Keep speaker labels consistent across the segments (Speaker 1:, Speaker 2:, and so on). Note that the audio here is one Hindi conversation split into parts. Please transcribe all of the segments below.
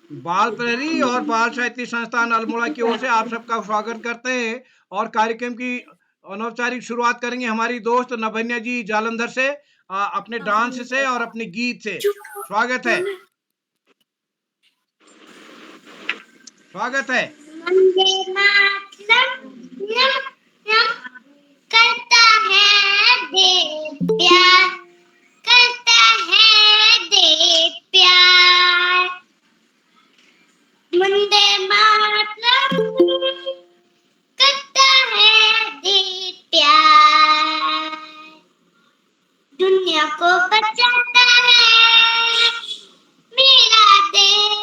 Speaker 1: बाल प्रहरी और बाल साहित्य संस्थान अल्मोड़ा की ओर से आप सबका स्वागत करते हैं और कार्यक्रम की अनौपचारिक शुरुआत करेंगे हमारी दोस्त नभन्या जी जालंधर से अपने डांस से और अपने गीत से। स्वागत है, स्वागत है।
Speaker 2: वंदे मातरम नम नम करता है देश प्यार, करता है देश प्यार। वंदे मातरम करता है देश प्यार, दुनिया को बचाता है मेरा देश।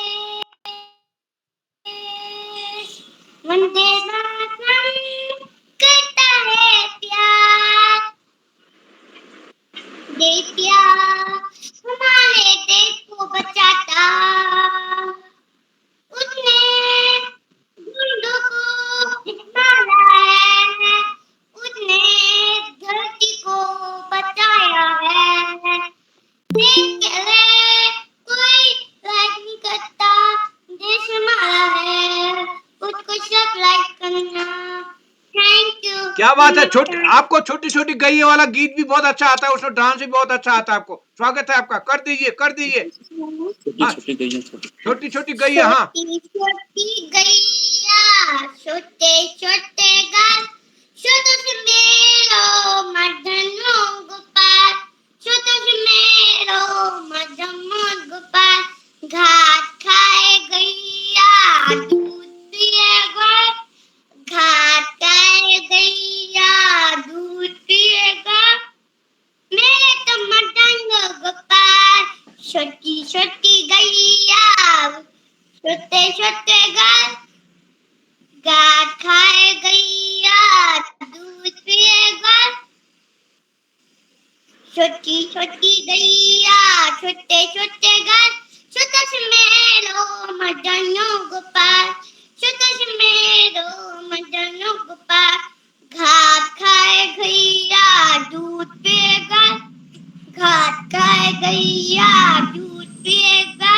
Speaker 2: वंदे मातरम करता है प्यार, देश प्यार हमारे देश को बचाता, उसने गुंडों को मारा है, उसने धरती को बचाया है। देश के लिए कोई लाइक नहीं करता, देश हमारा है, उसको सब लाइक करना। Thank you.
Speaker 1: क्या बात है, आपको छोटी छोटी गैया वाला गीत भी बहुत अच्छा आता है, उसमें डांस भी बहुत अच्छा आता है आपको। स्वागत है आपका, कर दीजिए कर दीजिए। छोटी छोटी गैया, हाँ।
Speaker 2: छोटी छोटी गैया, छोटे छोटे गाल, छोटो से मेरो मदनो गोपाल, छोटो से मेरो मदनो गोपाल। घाट खाए गैया, दूध पिएगा, घाट खाए गैया, दूध पिएगा, मेरे तो मदनो गोपाल। छोटी छोटी गैया, छोटे छोटे गाल, घाट खाए गैया, दूध पिएगा, छोटी छोटी गैया, छोटे छोटे गाल, छोटा से मेरो मदनो गोपाल, छोटा से मेरो मदनो गोपाल। घाट खाए गैया, दूध पिएगा, घाट खाए गैया, दूध पिएगा।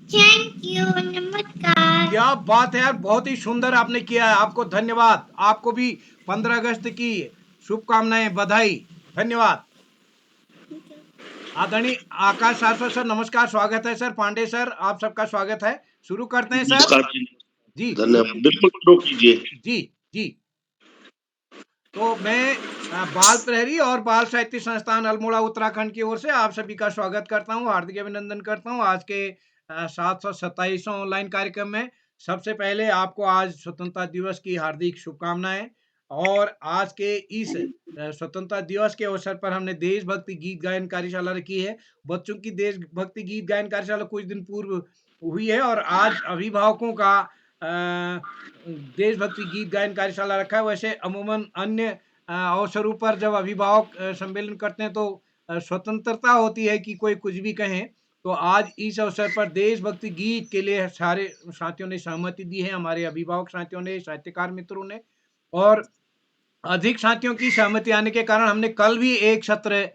Speaker 2: थैंक यू, नमस्कार।
Speaker 1: क्या बात है यार, बहुत ही सुंदर आपने किया है, आपको धन्यवाद। आपको भी 15 अगस्त की शुभकामनाएं, बधाई, धन्यवाद। आदरणीय आकाश शाश्वत सर, नमस्कार, स्वागत है सर। पांडे सर, आप सबका स्वागत है। शुरू करते हैं सर।
Speaker 3: नमस्कार जी,
Speaker 1: जी
Speaker 3: धन्यवाद। बिल्कुल शुरू कीजिए।
Speaker 1: जी जी। तो मैं बाल प्रहरी और बाल साहित्य संस्थान अल्मोड़ा उत्तराखंड की ओर से आप सभी का स्वागत करता हूं, हार्दिक अभिनंदन करता हूं आज के 727वां ऑनलाइन कार्यक्रम में। सबसे पहले आपको आज स्वतंत्रता दिवस की हार्दिक शुभकामनाएं। और आज के इस स्वतंत्रता दिवस के अवसर पर हमने देशभक्ति गीत गायन कार्यशाला रखी है। बच्चों की देशभक्ति गीत गायन कार्यशाला कुछ दिन पूर्व हुई है और आज अभिभावकों का देशभक्ति गीत गायन कार्यशाला रखा है। वैसे अमूमन अन्य अवसरों पर जब अभिभावक सम्मेलन करते हैं तो स्वतंत्रता होती है कि कोई कुछ भी कहें। तो आज इस अवसर पर देशभक्ति गीत के लिए सारे साथियों ने सहमति दी है, हमारे अभिभावक साथियों ने, साहित्यकार मित्रों ने। और अधिक साथियों की सहमति आने के कारण हमने कल भी एक सत्र,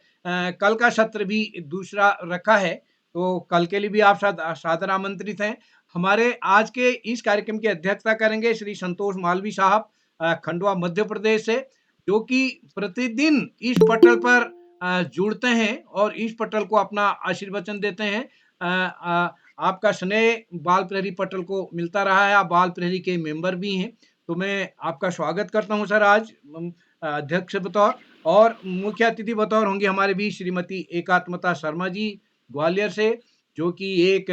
Speaker 1: कल का सत्र भी दूसरा रखा है। तो कल के लिए भी आप सादर आमंत्रित हैं। हमारे आज के इस कार्यक्रम की अध्यक्षता करेंगे श्री संतोष मालवी साहब, खंडवा मध्य प्रदेश से, जो कि प्रतिदिन इस पटल पर जुड़ते हैं और इस पटल को अपना आशीर्वचन देते हैं। आपका स्नेह बाल प्रहरी पटल को मिलता रहा है, आप बाल प्रहरी के मेंबर भी हैं। तो मैं आपका स्वागत करता हूं सर आज अध्यक्ष बतौर। और मुख्य अतिथि बतौर होंगे हमारे बीच श्रीमती एकात्मता शर्मा जी ग्वालियर से, जो कि एक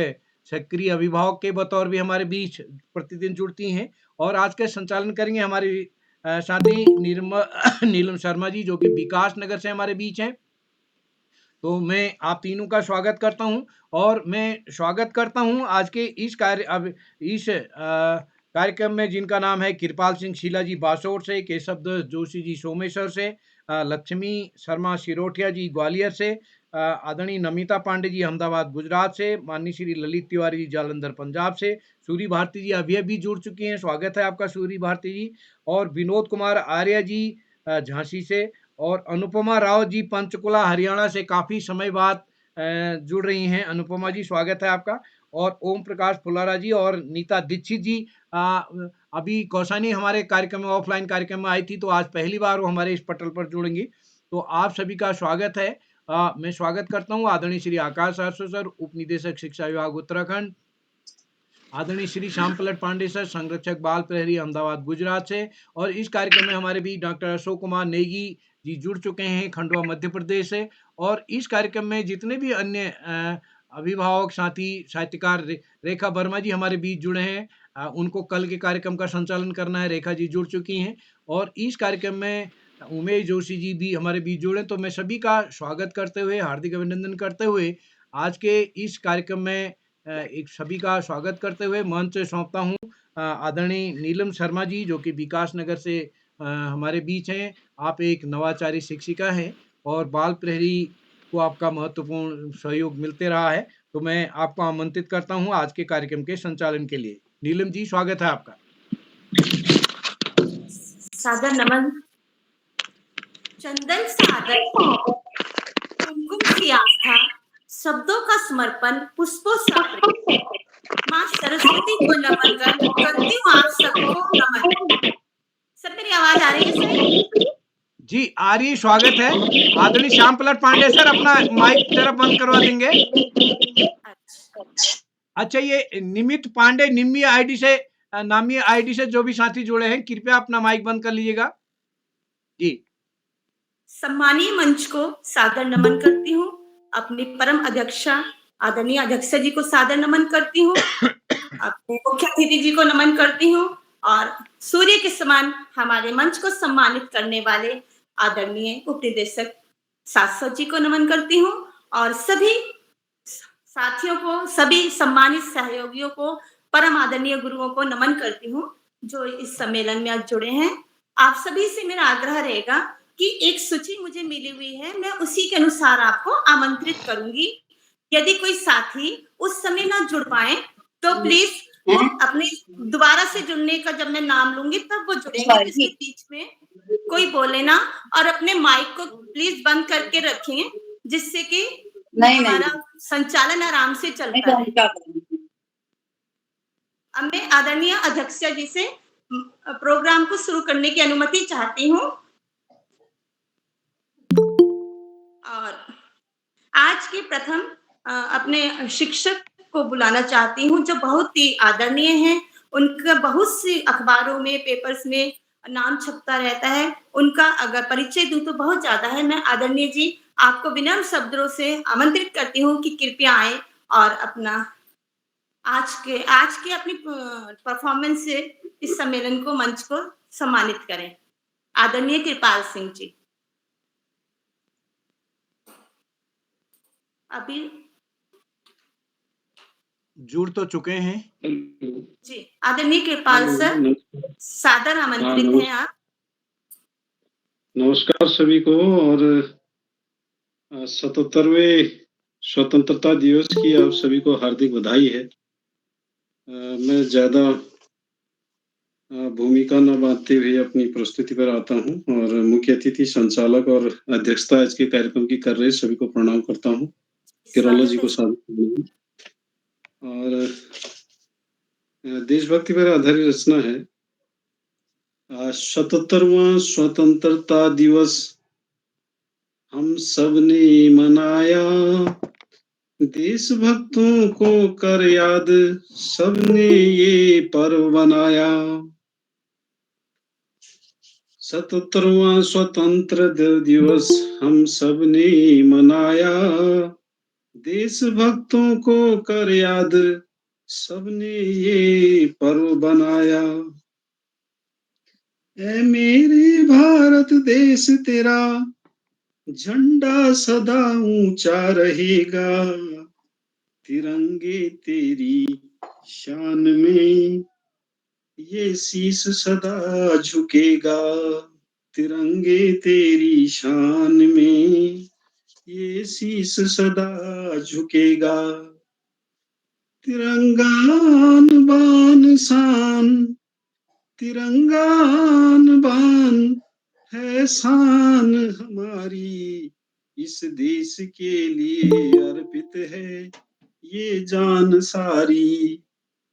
Speaker 1: सक्रिय अभिभावक के बतौर भी हमारे बीच प्रतिदिन जुड़ती हैं। और आज के संचालन करेंगे हमारे साथी नीलम शर्मा जी, जो कि विकास नगर से हमारे बीच हैं। तो मैं आप तीनों का स्वागत करता हूं। और मैं स्वागत करता हूं आज के इस कार्यक्रम में, जिनका नाम है कृपाल सिंह शीला जी बासोर से, केशव जोशी जी सोमेश्वर से, लक्ष्मी शर्मा सिरोठिया जी ग्वालियर से, आदरणीय नमिता पांडे जी अहमदाबाद गुजरात से, माननीय श्री ललित तिवारी जी जालंधर पंजाब से, सूरी भारती जी अभी अभी जुड़ चुकी हैं, स्वागत है आपका सूरी भारती जी। और विनोद कुमार आर्य जी झांसी से, और अनुपमा राव जी पंचकुला हरियाणा से काफी समय बाद जुड़ रही हैं। अनुपमा जी स्वागत है आपका। और ओम प्रकाश फुलारा जी और नीता दीक्षित जी। अभी कौसानी हमारे कार्यक्रम में, ऑफलाइन कार्यक्रम में आई थी, तो आज पहली बार वो हमारे इस पटल पर जुड़ेंगी। तो आप सभी का स्वागत है। मैं स्वागत करता हूँ आदरणीय श्री आकाश आसो सर, उप निदेशक शिक्षा विभाग उत्तराखंड, आदरणीय श्री श्याम पलट पांडे सर, संरक्षक बाल प्रहरी अहमदाबाद गुजरात से, और इस कार्यक्रम में हमारे भी डॉक्टर अशोक कुमार नेगी जी जुड़ चुके हैं खंडवा मध्य प्रदेश से। और इस कार्यक्रम में जितने भी अन्य अभिभावक साथी साहित्यकार रेखा वर्मा जी हमारे बीच जुड़े हैं। उनको कल के कार्यक्रम का संचालन करना है, रेखा जी जुड़ चुकी हैं। और इस कार्यक्रम में उमेश जोशी जी भी हमारे बीच जुड़े। तो मैं सभी का स्वागत करते हुए, हार्दिक अभिनंदन करते हुए, आज के इस कार्यक्रम में एक सभी का स्वागत करते हुए मंच सौंपता हूँ आदरणीय नीलम शर्मा जी, जो कि विकास नगर से हमारे बीच हैं। आप एक नवाचारी शिक्षिका हैं और बाल प्रहरी को आपका महत्वपूर्ण सहयोग मिलते रहा है। तो मैं आपको आमंत्रित करता हूं आज के कार्यक्रम के संचालन के लिए। नीलम जी, स्वागत है आपका।
Speaker 3: सादर नमन। चंदन सादर, कुमकुम सी आस्था, शब्दों का समर्पण, पुष्पों सा प्रेम, माँ सरस्वती को नमन करती हूँ आप सबको नमन। सब मेरी आवाज आ रही है सही?
Speaker 1: जी आ रही, स्वागत है। आदरणीय श्याम पलट पांडे सर, अपना माइक जरा बंद करवा देंगे। अच्छा, ये निमित पांडे निम्मी आईडी से, नामी आईडी से जो भी साथी जुड़े हैं, कृपया अपना माइक बंद कर लीजिएगा जी।
Speaker 3: सम्मानीय मंच को सादर नमन करती हूँ। अपनी परम अध्यक्षा आदरणीय अध्यक्षा जी को सादर नमन करती हूँ। अपने मुख्य अतिथि जी को नमन करती हूँ और सूर्य के समान हमारे मंच को सम्मानित करने वाले आदरणीय उप निदेशक शाश्वत जी को नमन करती हूँ और सभी साथियों को, सभी सम्मानित सहयोगियों को, परम आदरणीय गुरुओं को नमन करती हूँ जो इस सम्मेलन में आज जुड़े हैं। आप सभी से मेरा आग्रह रहेगा कि एक सूची मुझे मिली हुई है, मैं उसी के अनुसार आपको आमंत्रित करूंगी। यदि कोई साथी उस समय ना जुड़ पाए तो प्लीज वो अपने दोबारा से जुड़ने का जब मैं नाम लूंगी तब वो जुड़ेंगे। इसके बीच में कोई बोले ना और अपने माइक को प्लीज बंद करके रखें जिससे कि हमारा संचालन आराम से चलता है। अब मैं आदरणीय अध्यक्षा जी से प्रोग्राम को शुरू करने की अनुमति चाहती हूँ और आज के प्रथम अपने शिक्षक को बुलाना चाहती हूँ जो बहुत ही आदरणीय हैं। उनका बहुत सी अखबारों में, पेपर्स में नाम छपता रहता है। उनका अगर परिचय दूं तो बहुत ज्यादा है। मैं आदरणीय जी आपको विनम्र शब्दों से आमंत्रित करती हूँ कि कृपया आए और अपना आज के अपनी परफॉर्मेंस से इस सम्मेलन को, मंच को सम्मानित करें। आदरणीय कृपाल सिंह जी। अभी
Speaker 1: जुड़ तो चुके हैं
Speaker 3: जी। आदरणीय कृपाल सर, सादर आमंत्रित हैं आप।
Speaker 4: नमस्कार सभी को और 77वें स्वतंत्रता दिवस की आप सभी को हार्दिक बधाई है। मैं ज्यादा भूमिका न बांधते हुए अपनी प्रस्तुति पर आता हूं और मुख्य अतिथि, संचालक और अध्यक्षता आज के कार्यक्रम की कर रहे सभी को प्रणाम करता हूं। केरोला जी को स्वागत और देशभक्ति पर आधारित रचना है। 77वां स्वतंत्रता दिवस हम सब ने मनाया, देशभक्तों को कर याद सबने ये पर्व बनाया। 77वां स्वतंत्र दिवस हम सब ने मनाया, देशभक्तों को कर याद सबने ये पर्व बनाया। ऐ मेरे भारत देश तेरा झंडा सदा ऊंचा रहेगा, तिरंगे तेरी शान में ये शीश सदा झुकेगा। तिरंगे तेरी शान में ये शीश सदा झुकेगा। तिरंगान बान शान, तिरंगान बान है शान हमारी, इस देश के लिए अर्पित है ये जान सारी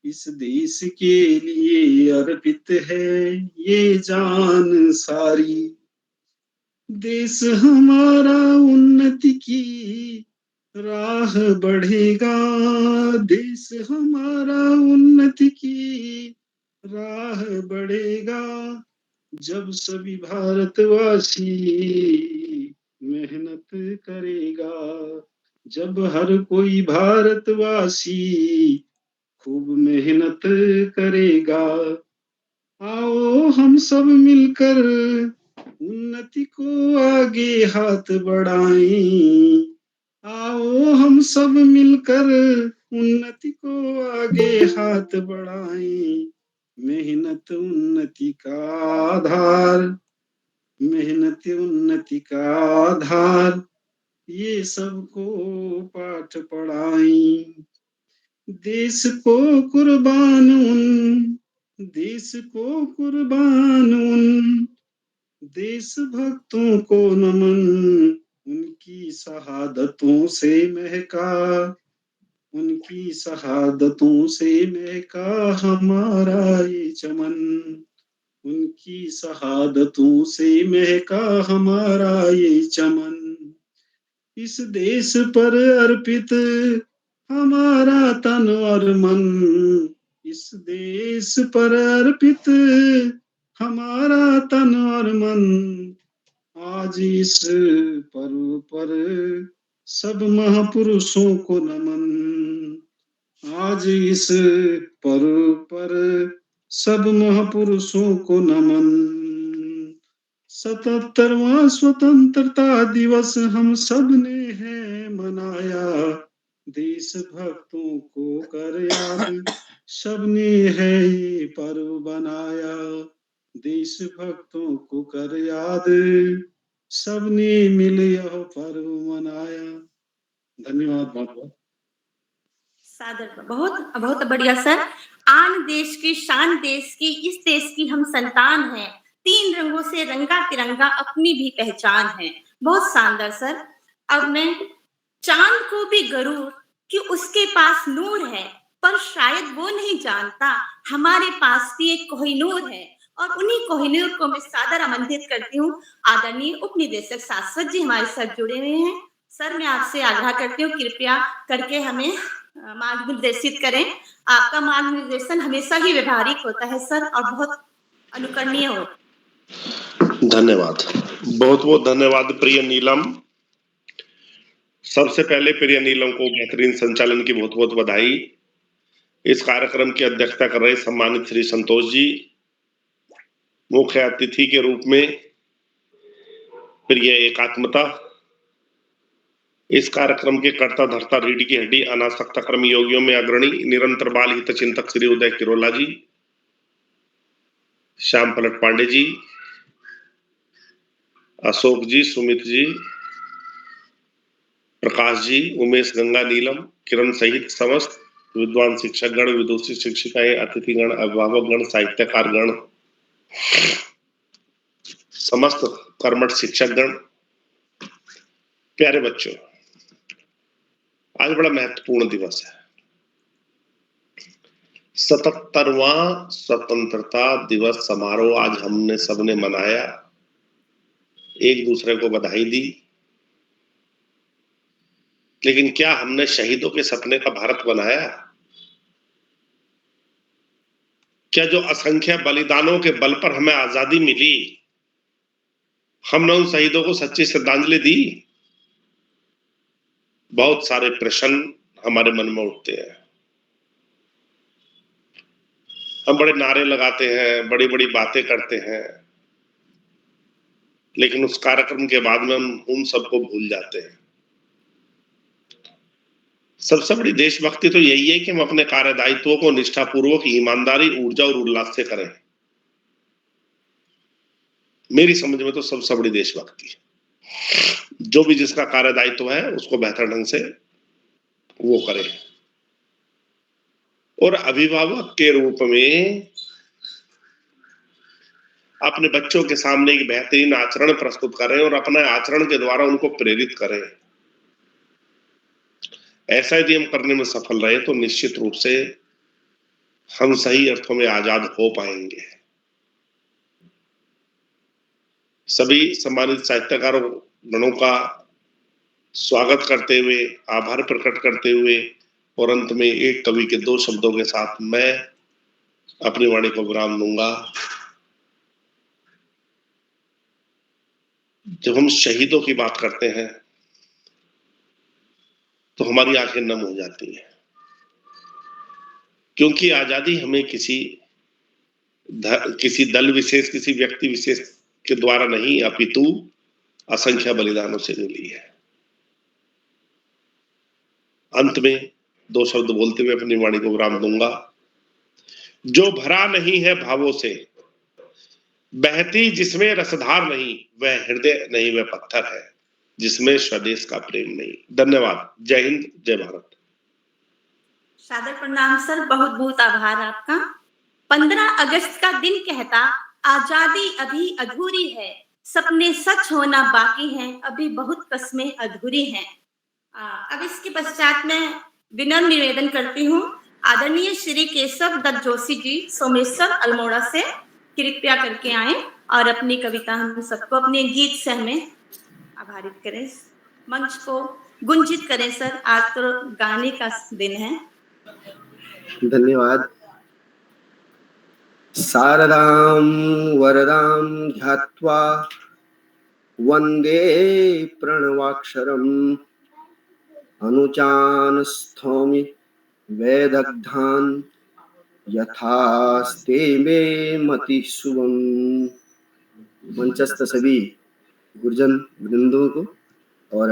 Speaker 4: इस देश के लिए अर्पित है, ये जान सारी। देश हमारा उन्नति की राह बढ़ेगा, देश हमारा उन्नति की राह बढ़ेगा, जब सभी भारतवासी मेहनत करेगा, जब हर कोई भारतवासी खूब मेहनत करेगा। आओ हम सब मिलकर उन्नति को आगे हाथ बढ़ाएं, आओ हम सब मिलकर उन्नति को आगे हाथ बढ़ाएं। मेहनत उन्नति का आधार, मेहनत उन्नति का आधार, ये सबको पाठ पढ़ाएं। देश को कुर्बान उन, देश को कुर्बान उन देशभक्तों को नमन, उनकी शहादतों से महका, उनकी शहादतों से महका हमारा ये चमन, उनकी शहादतों से महका हमारा ये चमन। इस देश पर अर्पित हमारा तन और मन, इस देश पर अर्पित हमारा तन और मन। आज इस पर्व पर सब महापुरुषों को नमन, आज इस पर्व पर सब महापुरुषों को नमन। 77वां स्वतंत्रता दिवस हम सब ने है मनाया, देशभक्तों को कर याद सबने है ये पर्व बनाया, देशभक्तों को कर याद सबने मिल यह पर्व मनाया। धन्यवाद बहुत बहुत।
Speaker 3: सादर बहुत बहुत बढ़िया सर। आन देश की शान देश की, इस देश की हम संतान हैं, 3 रंगों से रंगा तिरंगा अपनी भी पहचान है। बहुत शानदार सर। अब मैं चांद को भी गरूर कि उसके पास नूर है, पर शायद वो नहीं जानता हमारे पास भी एक कोहिनूर है, और उन्हीं कोहिनूर को मैं सादर आमंत्रित करती हूँ। आदरणीय उप निदेशक शाश्वत जी हमारे साथ जुड़े हुए हैं। सर मैं आपसे आग्रह करती हूँ कृपया करके हमें मार्ग निर्देशित करें। आपका मार्ग निर्देशन हमेशा ही व्यवहारिक होता है सर, और बहुत अनुकरणीय होता है।
Speaker 5: धन्यवाद, बहुत बहुत धन्यवाद प्रिय नीलम। सबसे पहले प्रिय नीलम को बेहतरीन संचालन की बहुत बहुत बधाई। इस कार्यक्रम की अध्यक्षता कर रहे सम्मानित श्री संतोष जी, मुख्य अतिथि के रूप में प्रिय एकात्मता, इस कार्यक्रम के कर्ता धर्ता रीढ़ की हड्डी अनासक्त कर्मी योगियों में अग्रणी निरंतर बाल हित चिंतक श्री उदय किरोला जी, श्याम पलट पांडे जी, अशोक जी, सुमित जी, प्रकाश जी, उमेश, गंगा, नीलम, किरण सहित समस्त विद्वान शिक्षक गण, विदुषी शिक्षिकाएं, अतिथिगण, अभिभावक गण, साहित्यकार गण, समस्त कर्मठ शिक्षक गण, प्यारे बच्चों, आज बड़ा महत्वपूर्ण दिवस है। 77वां स्वतंत्रता दिवस समारोह आज हमने सबने मनाया, एक दूसरे को बधाई दी, लेकिन क्या हमने शहीदों के सपने का भारत बनाया? क्या जो असंख्य बलिदानों के बल पर हमें आजादी मिली, हमने उन शहीदों को सच्ची श्रद्धांजलि दी? बहुत सारे प्रश्न हमारे मन में उठते हैं। हम बड़े नारे लगाते हैं, बड़ी बड़ी बातें करते हैं, लेकिन उस कार्यक्रम के बाद में हम उन सबको भूल जाते हैं। सबसे बड़ी देशभक्ति तो यही है कि हम अपने कार्यदायित्वों को निष्ठापूर्वक, ईमानदारी, ऊर्जा और उल्लास से करें। मेरी समझ में तो सबसे बड़ी देशभक्ति है। जो भी जिसका कार्यदायित्व है उसको बेहतर ढंग से वो करे, और अभिभावक के रूप में अपने बच्चों के सामने एक बेहतरीन आचरण प्रस्तुत करें और अपने आचरण के द्वारा उनको प्रेरित करें। ऐसा यदि हम करने में सफल रहे तो निश्चित रूप से हम सही अर्थों में आजाद हो पाएंगे। सभी सम्मानित साहित्यकारों गणों का स्वागत करते हुए, आभार प्रकट करते हुए और अंत में एक कवि के 2 शब्दों के साथ मैं अपनी वाणी को विराम दूंगा। जब हम शहीदों की बात करते हैं तो हमारी आंखें नम हो जाती हैं, क्योंकि आजादी हमें किसी दल विशेष, किसी व्यक्ति विशेष के द्वारा नहीं, अपितु असंख्य बलिदानों से मिली है। अंत में 2 शब्द बोलते हुए अपनी वाणी को विराम दूंगा। जो भरा नहीं है भावों से, बहती जिसमें रसधार नहीं, वह हृदय नहीं, वह पत्थर है जिसमें स्वदेश का प्रेम नहीं। धन्यवाद। जय हिंद, जय भारत।
Speaker 3: सादर प्रणाम सर, बहुत बहुत आभार आपका। 15 अगस्त का दिन कहता आजादी अभी अधूरी है, सपने सच होना बाकी हैं, अभी बहुत कस्में अधूरी हैं। अब इसके पश्चात मैं विनम्र निवेदन करती हूँ आदरणीय श्री केशव दत्त जोशी जी सोमेश्वर अल्मोड़ा से कृपया करके आए और अपनी कविता हम सबको अपने गीत से हमें आभारित करें, मंच को गुंजित करें। सर आज तो गाने का दिन है।
Speaker 6: धन्यवाद। शारदां वरदां ध्यात्वा वन्दे प्रणवाक्षरम् अनुचान स्थौमि वेदग्धान् यथास्ते मे मति शुभम। मंचस्थ सभी गुरुजन वृंदों को और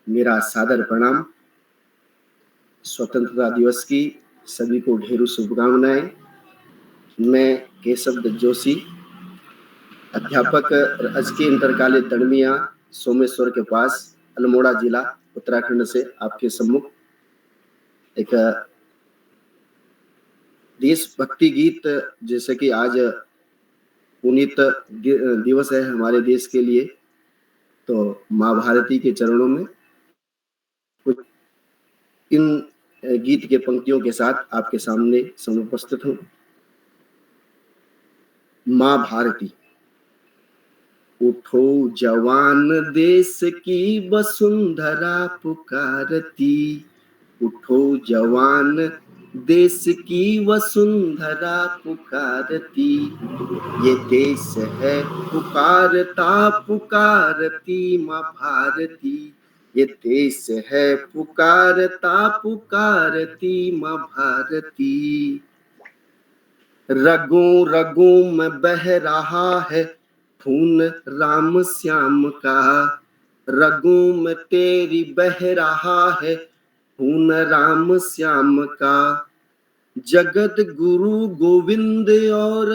Speaker 6: मेरा सादर प्रणाम। स्वतंत्रता दिवस की सभी को ढेरों शुभकामनाएं। मैं केशव दत्त जोशी, अध्यापक राजकीय इंटर कॉलेज दड़मिया सोमेश्वर के पास, अल्मोड़ा जिला, उत्तराखंड से आपके सम्मुख एक देशभक्ति गीत, जैसे कि आज पुनीत दिवस है हमारे देश के लिए, तो माँ भारती के चरणों में कुछ इन गीत के पंक्तियों के साथ आपके सामने समुपस्थित हूँ। माँ भारती। उठो जवान देश की वसुंधरा पुकारती, उठो जवान देश की वसुंधरा पुकारती, ये देश है पुकारता पुकारती माँ भारती, ये देश है पुकारता पुकारती माँ भारती। रगों रगों में बह रहा है खून राम श्याम का, रगों में तेरी बह रहा है खून राम श्याम का। जगत गुरु गोविंद और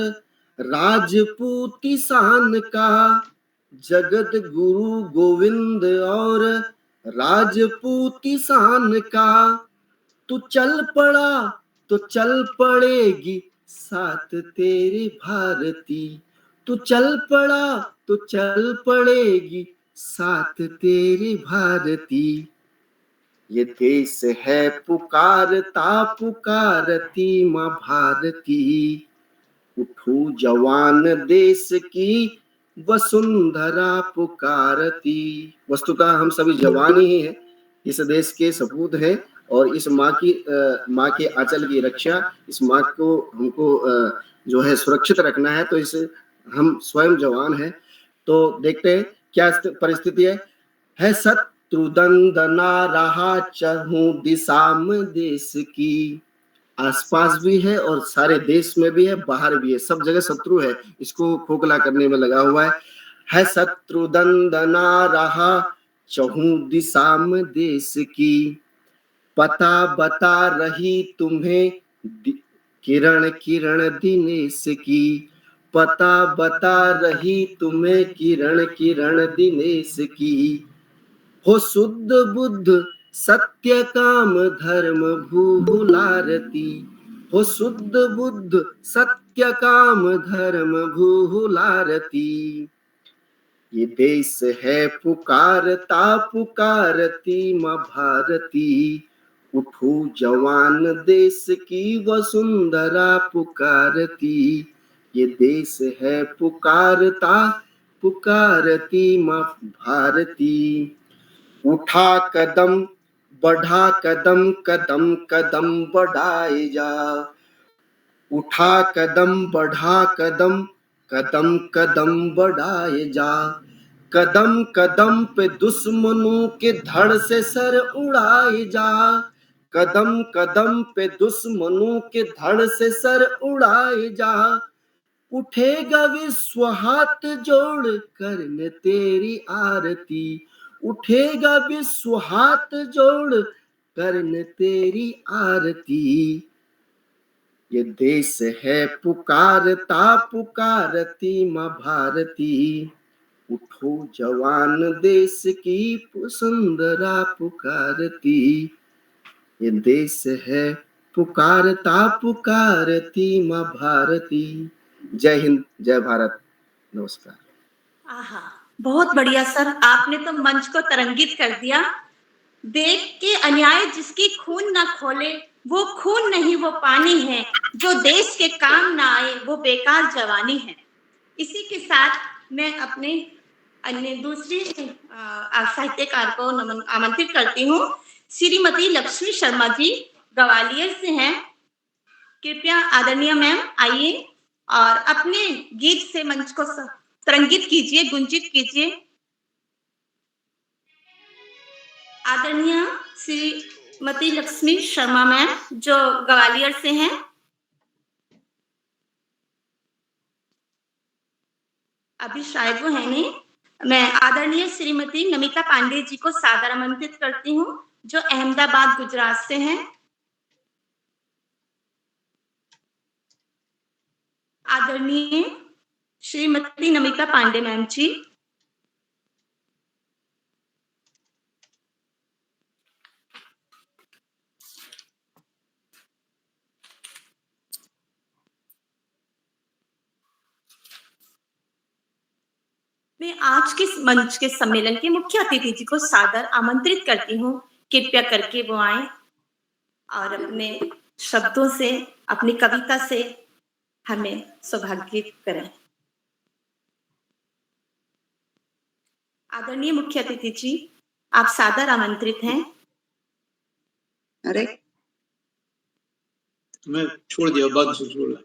Speaker 6: राजपूती शान का, जगत गुरु गोविंद और राजपूती शान का। तू चल पड़ा तो चल पड़ेगी साथ तेरे भारती, तू चल पड़ा तो चल पड़ेगी साथ तेरे भारती। ये देश है पुकारता पुकारती माँ भारती, उठो जवान देश की वसुंधरा पुकारती। वस्तुतः हम सभी जवान ही हैं, इस देश के सपूत हैं, और इस माँ के आंचल की रक्षा, इस माँ को हमको जो है सुरक्षित रखना है, तो इस हम स्वयं जवान हैं। तो देखते हैं क्या परिस्थिति है शत्रुदंदना रहा चहूं दिशा में देश की। आसपास भी है और सारे देश में भी है, बाहर भी है, सब जगह शत्रु है, इसको खोखला करने में लगा हुआ है शत्रुदंदना रहा चहूं दिशा में देश की। पता बता रही तुम्हें किरण किरण दिनेश की, पता बता रही तुम्हें किरण किरण दिनेश की। हो शुद्ध बुद्ध सत्य काम धर्म भूहुलारती, हो शुद्ध बुद्ध सत्य काम धर्म भूहुलारती। ये देश है पुकारता पुकारती माँ भारती, उठो जवान देश की वसुंधरा पुकारती। ये देश है पुकारता पुकारती माँ भारती, उठा कदम बढ़ा कदम कदम कदम बढ़ाए जा, उठा कदम बढ़ा कदम कदम कदम बढ़ाए जा, कदम कदम पे दुश्मनों के धड़ से सर उड़ाए जा, कदम कदम पे दुश्मनों के धड़ से सर उड़ाए जा, उठेगा विश्व हाथ जोड़ करने तेरी आरती, उठेगा विश्व हाथ जोड़ करने तेरी आरती। ये देश है पुकारता पुकारती माँ भारती, उठो जवान देश की वसुंधरा पुकारती। ये देश है पुकारता पुकारती माँ भारती। जय हिंद, जय भारत, नमस्कार।
Speaker 3: आहा, बहुत बढ़िया सर, आपने तो मंच को तरंगित कर दिया। देख के अन्याय जिसकी खून ना खोले, वो खून नहीं वो पानी है, जो देश के काम ना आए वो बेकार जवानी है। इसी के साथ मैं अपने अन्य दूसरे साहित्यकार को आमंत्रित करती हूँ। श्रीमती लक्ष्मी शर्मा जी ग्वालियर से हैं। कृपया आदरणीय मैम आइए और अपने गीत से मंच को तरंगित कीजिए, गुंजित कीजिए। आदरणीय श्रीमती लक्ष्मी शर्मा मैम जो ग्वालियर से हैं। अभी शायद वो है नहीं। मैं आदरणीय श्रीमती नमिता पांडे जी को सादर आमंत्रित करती हूँ जो अहमदाबाद गुजरात से हैं। आदरणीय श्रीमती नमिता पांडे मैम जी। मैं आज के मंच के सम्मेलन के मुख्य अतिथि जी को सादर आमंत्रित करती हूँ। कृपया करके वो आए और अपने शब्दों से, अपनी कविता से हमें सौभाग्यित करें। आदरणीय मुख्य अतिथि जी, आप सादर आमंत्रित हैं।
Speaker 7: अरे मैं छोड़ दिया, बाद में छोड़।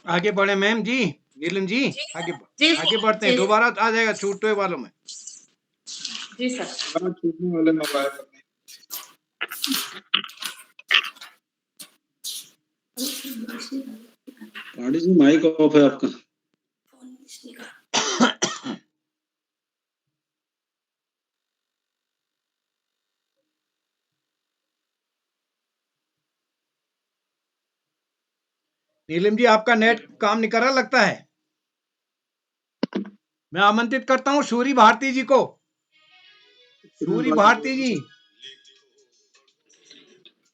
Speaker 1: आगे बढ़े मैम जी, नीलम जी, आगे बढ़ते हैं। दोबारा आ जाएगा छूटने वालों में।
Speaker 3: जी सर।
Speaker 7: छूटने वाले में
Speaker 4: पांडे जी माइक ऑफ है आपका।
Speaker 1: नीलम जी आपका नेट काम नहीं कर रहा लगता है। मैं आमंत्रित करता हूँ सूरी भारती जी को। सूरी भारती जी।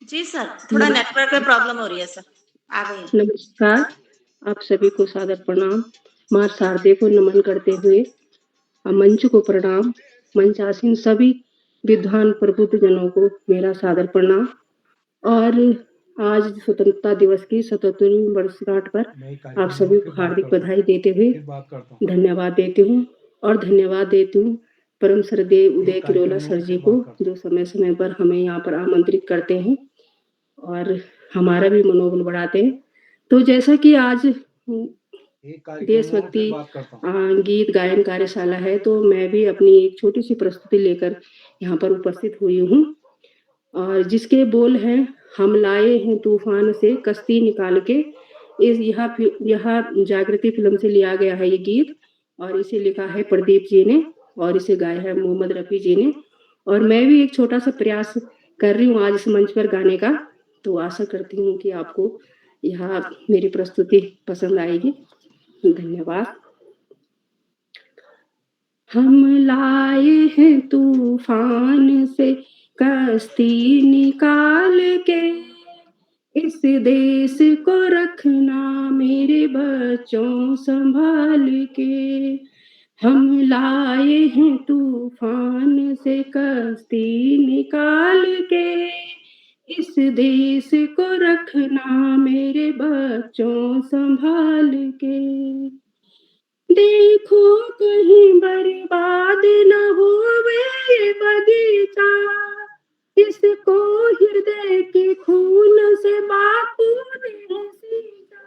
Speaker 3: जी सर, थोड़ा नेटवर्क में प्रॉब्लम हो रही है सर, आ गई।
Speaker 8: नमस्कार, आप सभी को सादर प्रणाम। मां शारदे को नमन करते हुए मंच को प्रणाम। मंचासीन सभी विद्वान प्रबुद्ध जनों को मेरा सादर प्रणाम। और आज स्वतंत्रता दिवस की 77वीं वर्षगांठ पर आप सभी को हार्दिक बधाई देते हुए धन्यवाद देती हूँ। और धन्यवाद देती हूँ परम श्रद्धेय उदय किरोला सर जी को, जो समय समय पर हमें यहाँ पर आमंत्रित करते हैं और हमारा भी मनोबल बढ़ाते हैं। तो जैसा कि आज देशभक्ति गीत गायन कार्यशाला है, तो मैं भी अपनी एक छोटी सी प्रस्तुति लेकर यहाँ पर उपस्थित हुई हूँ, और जिसके बोल हैं, हम लाए हैं तूफान से कश्ती निकाल के। यह जागृति फिल्म से लिया गया है ये गीत, और इसे लिखा है प्रदीप जी ने और इसे गाया है मोहम्मद रफी जी ने। और मैं भी एक छोटा सा प्रयास कर रही हूँ आज इस मंच पर गाने का, तो आशा करती हूँ कि आपको यह मेरी प्रस्तुति पसंद आएगी। धन्यवाद। हम लाए हैं तूफान से कश्ती निकाल के, इस देश को रखना मेरे बच्चों संभाल के। हम लाए हैं तूफान से कश्ती निकाल के, इस देश को रखना मेरे बच्चों संभाल के। देखो कहीं बर्बाद न होवे ये बगीचा, इसको हृदय के खून से बापू ने सींचा।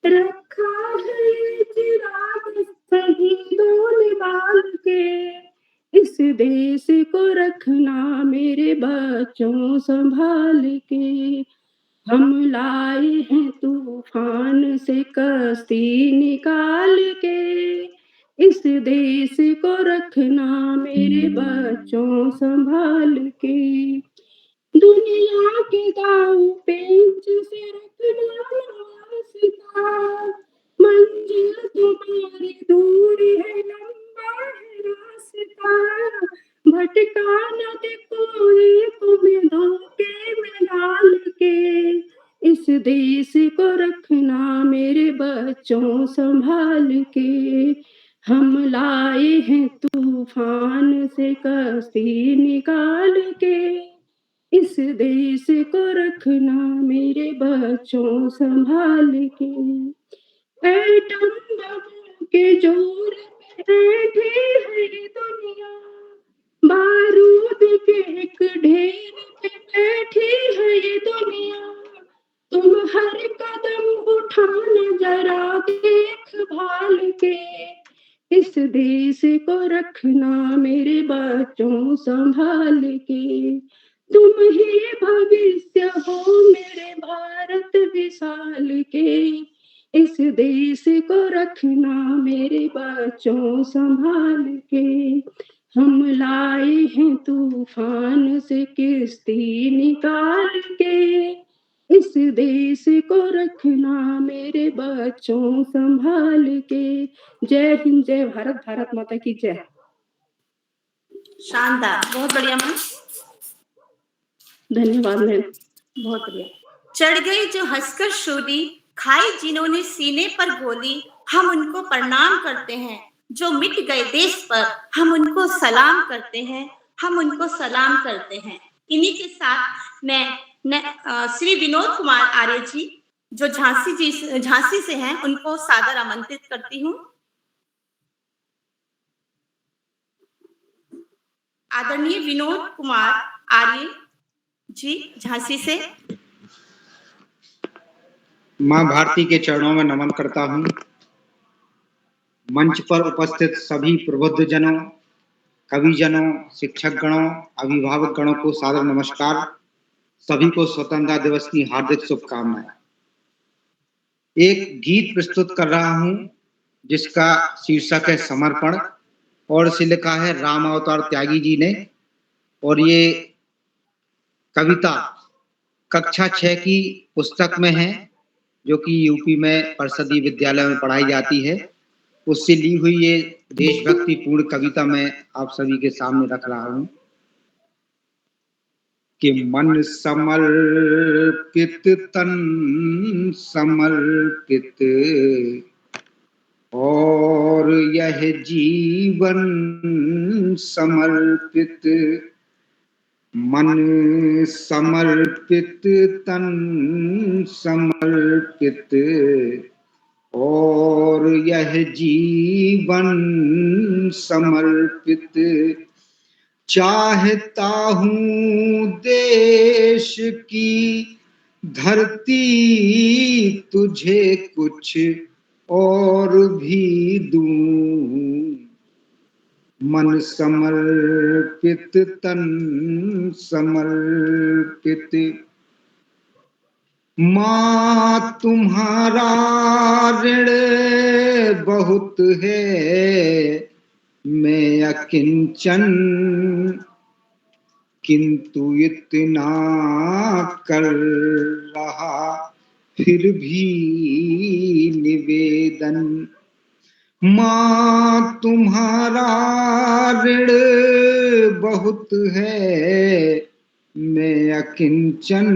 Speaker 8: रखा है ये चिराग शहीदों ने बाल के, इस देश को रखना मेरे बच्चों संभाल के। हम लाए हैं तूफान से कश्ती निकाल के, इस देश को रखना मेरे बच्चों संभाल के। दुनिया के दाव पेंच से रखना रास्ता, मंजिल तुम्हारी दूर है लंबा है रास्ता। भटका न दे कोई तुम्हें धोखे में डाल के, इस देश को रखना मेरे बच्चों संभाल के। हम लाए हैं तूफान से कश्ती निकाल के, इस देश को रखना मेरे बच्चों संभाल के। एटम बम के जोर पे बैठी है ये दुनिया, बारूद के एक ढेर पे बैठी है ये दुनिया। तुम हर कदम उठाना जरा देख भाल के, इस देश को रखना मेरे बच्चों संभाल के। तुम ही भविष्य हो मेरे भारत विशाल के, इस देश को रखना मेरे बच्चों संभाल के। हम लाए हैं तूफान से किश्ती निकाल के, इस देश को रखना मेरे बच्चों संभाल के। जय हिंद, जय भारत, भारत माता की जय।
Speaker 3: शानदार, बहुत बढ़िया मैम,
Speaker 8: धन्यवाद मैम।
Speaker 3: बहुत बढ़िया। चढ़ गई जो हंसकर शोली, खाई जिन्होंने सीने पर गोली, हम उनको प्रणाम करते हैं। जो मिट गए देश पर हम उनको सलाम करते हैं, हम उनको सलाम करते हैं। इन्हीं के साथ मैं श्री विनोद कुमार आर्य जी जो झांसी से हैं, उनको सादर आमंत्रित करती हूँ। आदरणीय विनोद कुमार आर्य जी झांसी से।
Speaker 9: माँ भारती के चरणों में नमन करता हूँ। मंच पर उपस्थित सभी प्रबुद्ध जनों, कविजनों, शिक्षक गणों, अभिभावक गणों को सादर नमस्कार। सभी को स्वतंत्रता दिवस की हार्दिक शुभकामनाएं। एक गीत प्रस्तुत कर रहा हूँ जिसका शीर्षक है समर्पण, और इसे लिखा है राम अवतार त्यागी जी ने। और ये कविता कक्षा 6 की पुस्तक में है, जो कि यूपी में परिषदीय विद्यालय में पढ़ाई जाती है। उससे ली हुई ये देशभक्ति पूर्ण कविता मैं आप सभी के सामने रख रहा हूँ। कि मन समर्पित तन समर्पित, और यह जीवन समर्पित। मन समर्पित तन समर्पित, और यह जीवन समर्पित। चाहता हूँ देश की धरती तुझे कुछ और भी दूं। मन समर्पित तन समर्पित। माँ तुम्हारा ऋण बहुत है, मैं अकिंचन, किंतु इतना कर रहा फिर भी निवेदन। माँ तुम्हारा ऋण बहुत है, मैं अकिंचन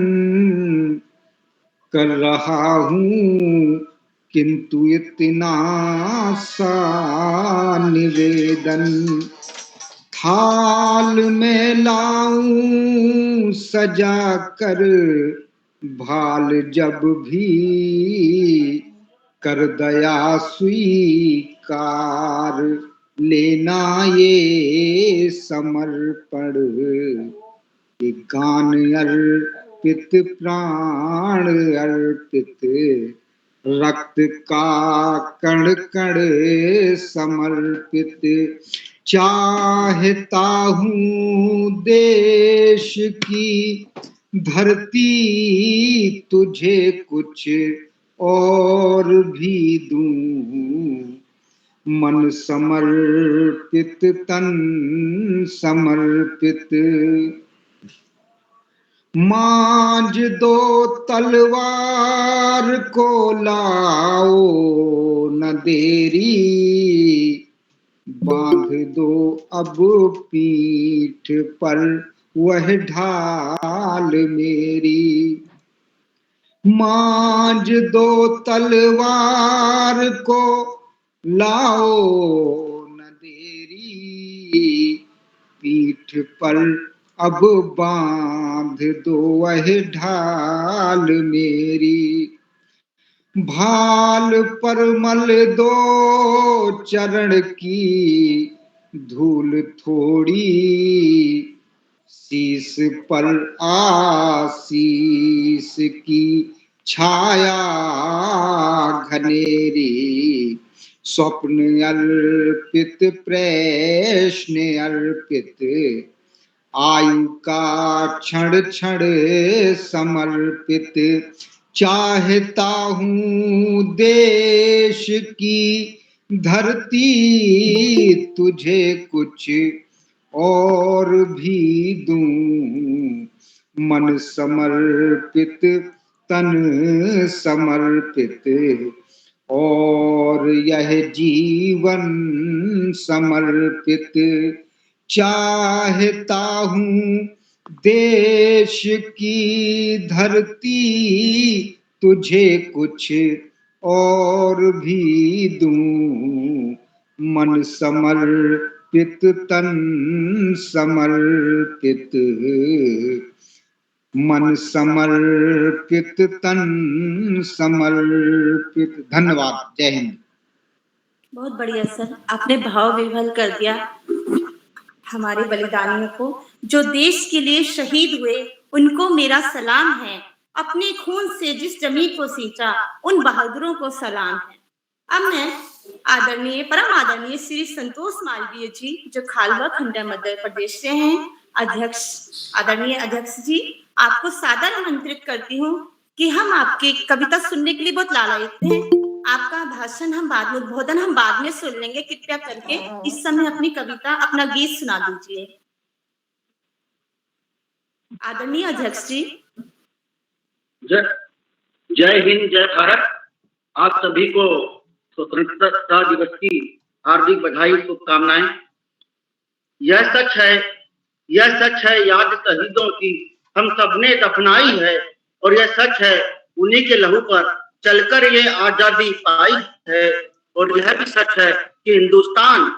Speaker 9: कर रहा हूँ, किंतु इतना सा निवेदन। थाल में लाऊं सजा कर भाल जब भी, कर दया स्वीकार लेना ये समर्पण। ये गान अर्पित प्राण अर्पित, रक्त का कण कण समर्पित। चाहता हूँ देश की धरती तुझे कुछ और भी दूं, मन समर्पित तन समर्पित। मांझ दो तलवार को लाओ न देरी, बांध दो अब पीठ पर वह ढाल मेरी। मांझ दो तलवार को लाओ न देरी, पीठ पर अब बांध दो वह ढाल मेरी। भाल पर मल दो चरण की धूल थोड़ी, शीस पर आशीष की छाया घनेरी। स्वप्न अर्पित प्रश्न अर्पित, आयु का क्षण क्षण समर्पित। चाहता हूँ देश की धरती तुझे कुछ और भी दूं, मन समर्पित तन समर्पित, और यह जीवन समर्पित। चाहता हूँ देश की धरती तुझे कुछ और भी दूं, मन समर्पित तन समर्पित, मन समर्पित तन समर्पित। धन्यवाद। जय हिंद।
Speaker 3: बहुत बढ़िया सर, आपने भाव विह्वल कर दिया हमारे बलिदानियों को जो देश के लिए शहीद हुए, उनको मेरा सलाम है। अपने खून से जिस जमीन को सींचा, उन बहादुरों को सलाम है। अब मैं आदरणीय परम आदरणीय श्री संतोष मालवीय जी, जो खालवा खंड मध्य प्रदेश से हैं, अध्यक्ष, आदरणीय अध्यक्ष जी, आपको सादर आमंत्रित करती हूँ कि हम आपकी कविता सुनने के लिए बहुत लालायित हैं। आपका भाषण हम बाद में, उद्बोधन हम बाद में सुन लेंगे। कृपया करके इस समय अपनी कविता, अपना गीत सुना दीजिए। आदरणीय अध्यक्ष जी।
Speaker 10: जय हिंद, जय भारत। आप सभी को स्वतंत्रता दिवस की हार्दिक बधाई, शुभकामनाएं। यह सच है याद शहीदों की हम सबने दफनाई है, और यह सच है उन्हीं के लहू पर चलकर ये आजादी पाई है। और यह भी सच है कि हिंदुस्तान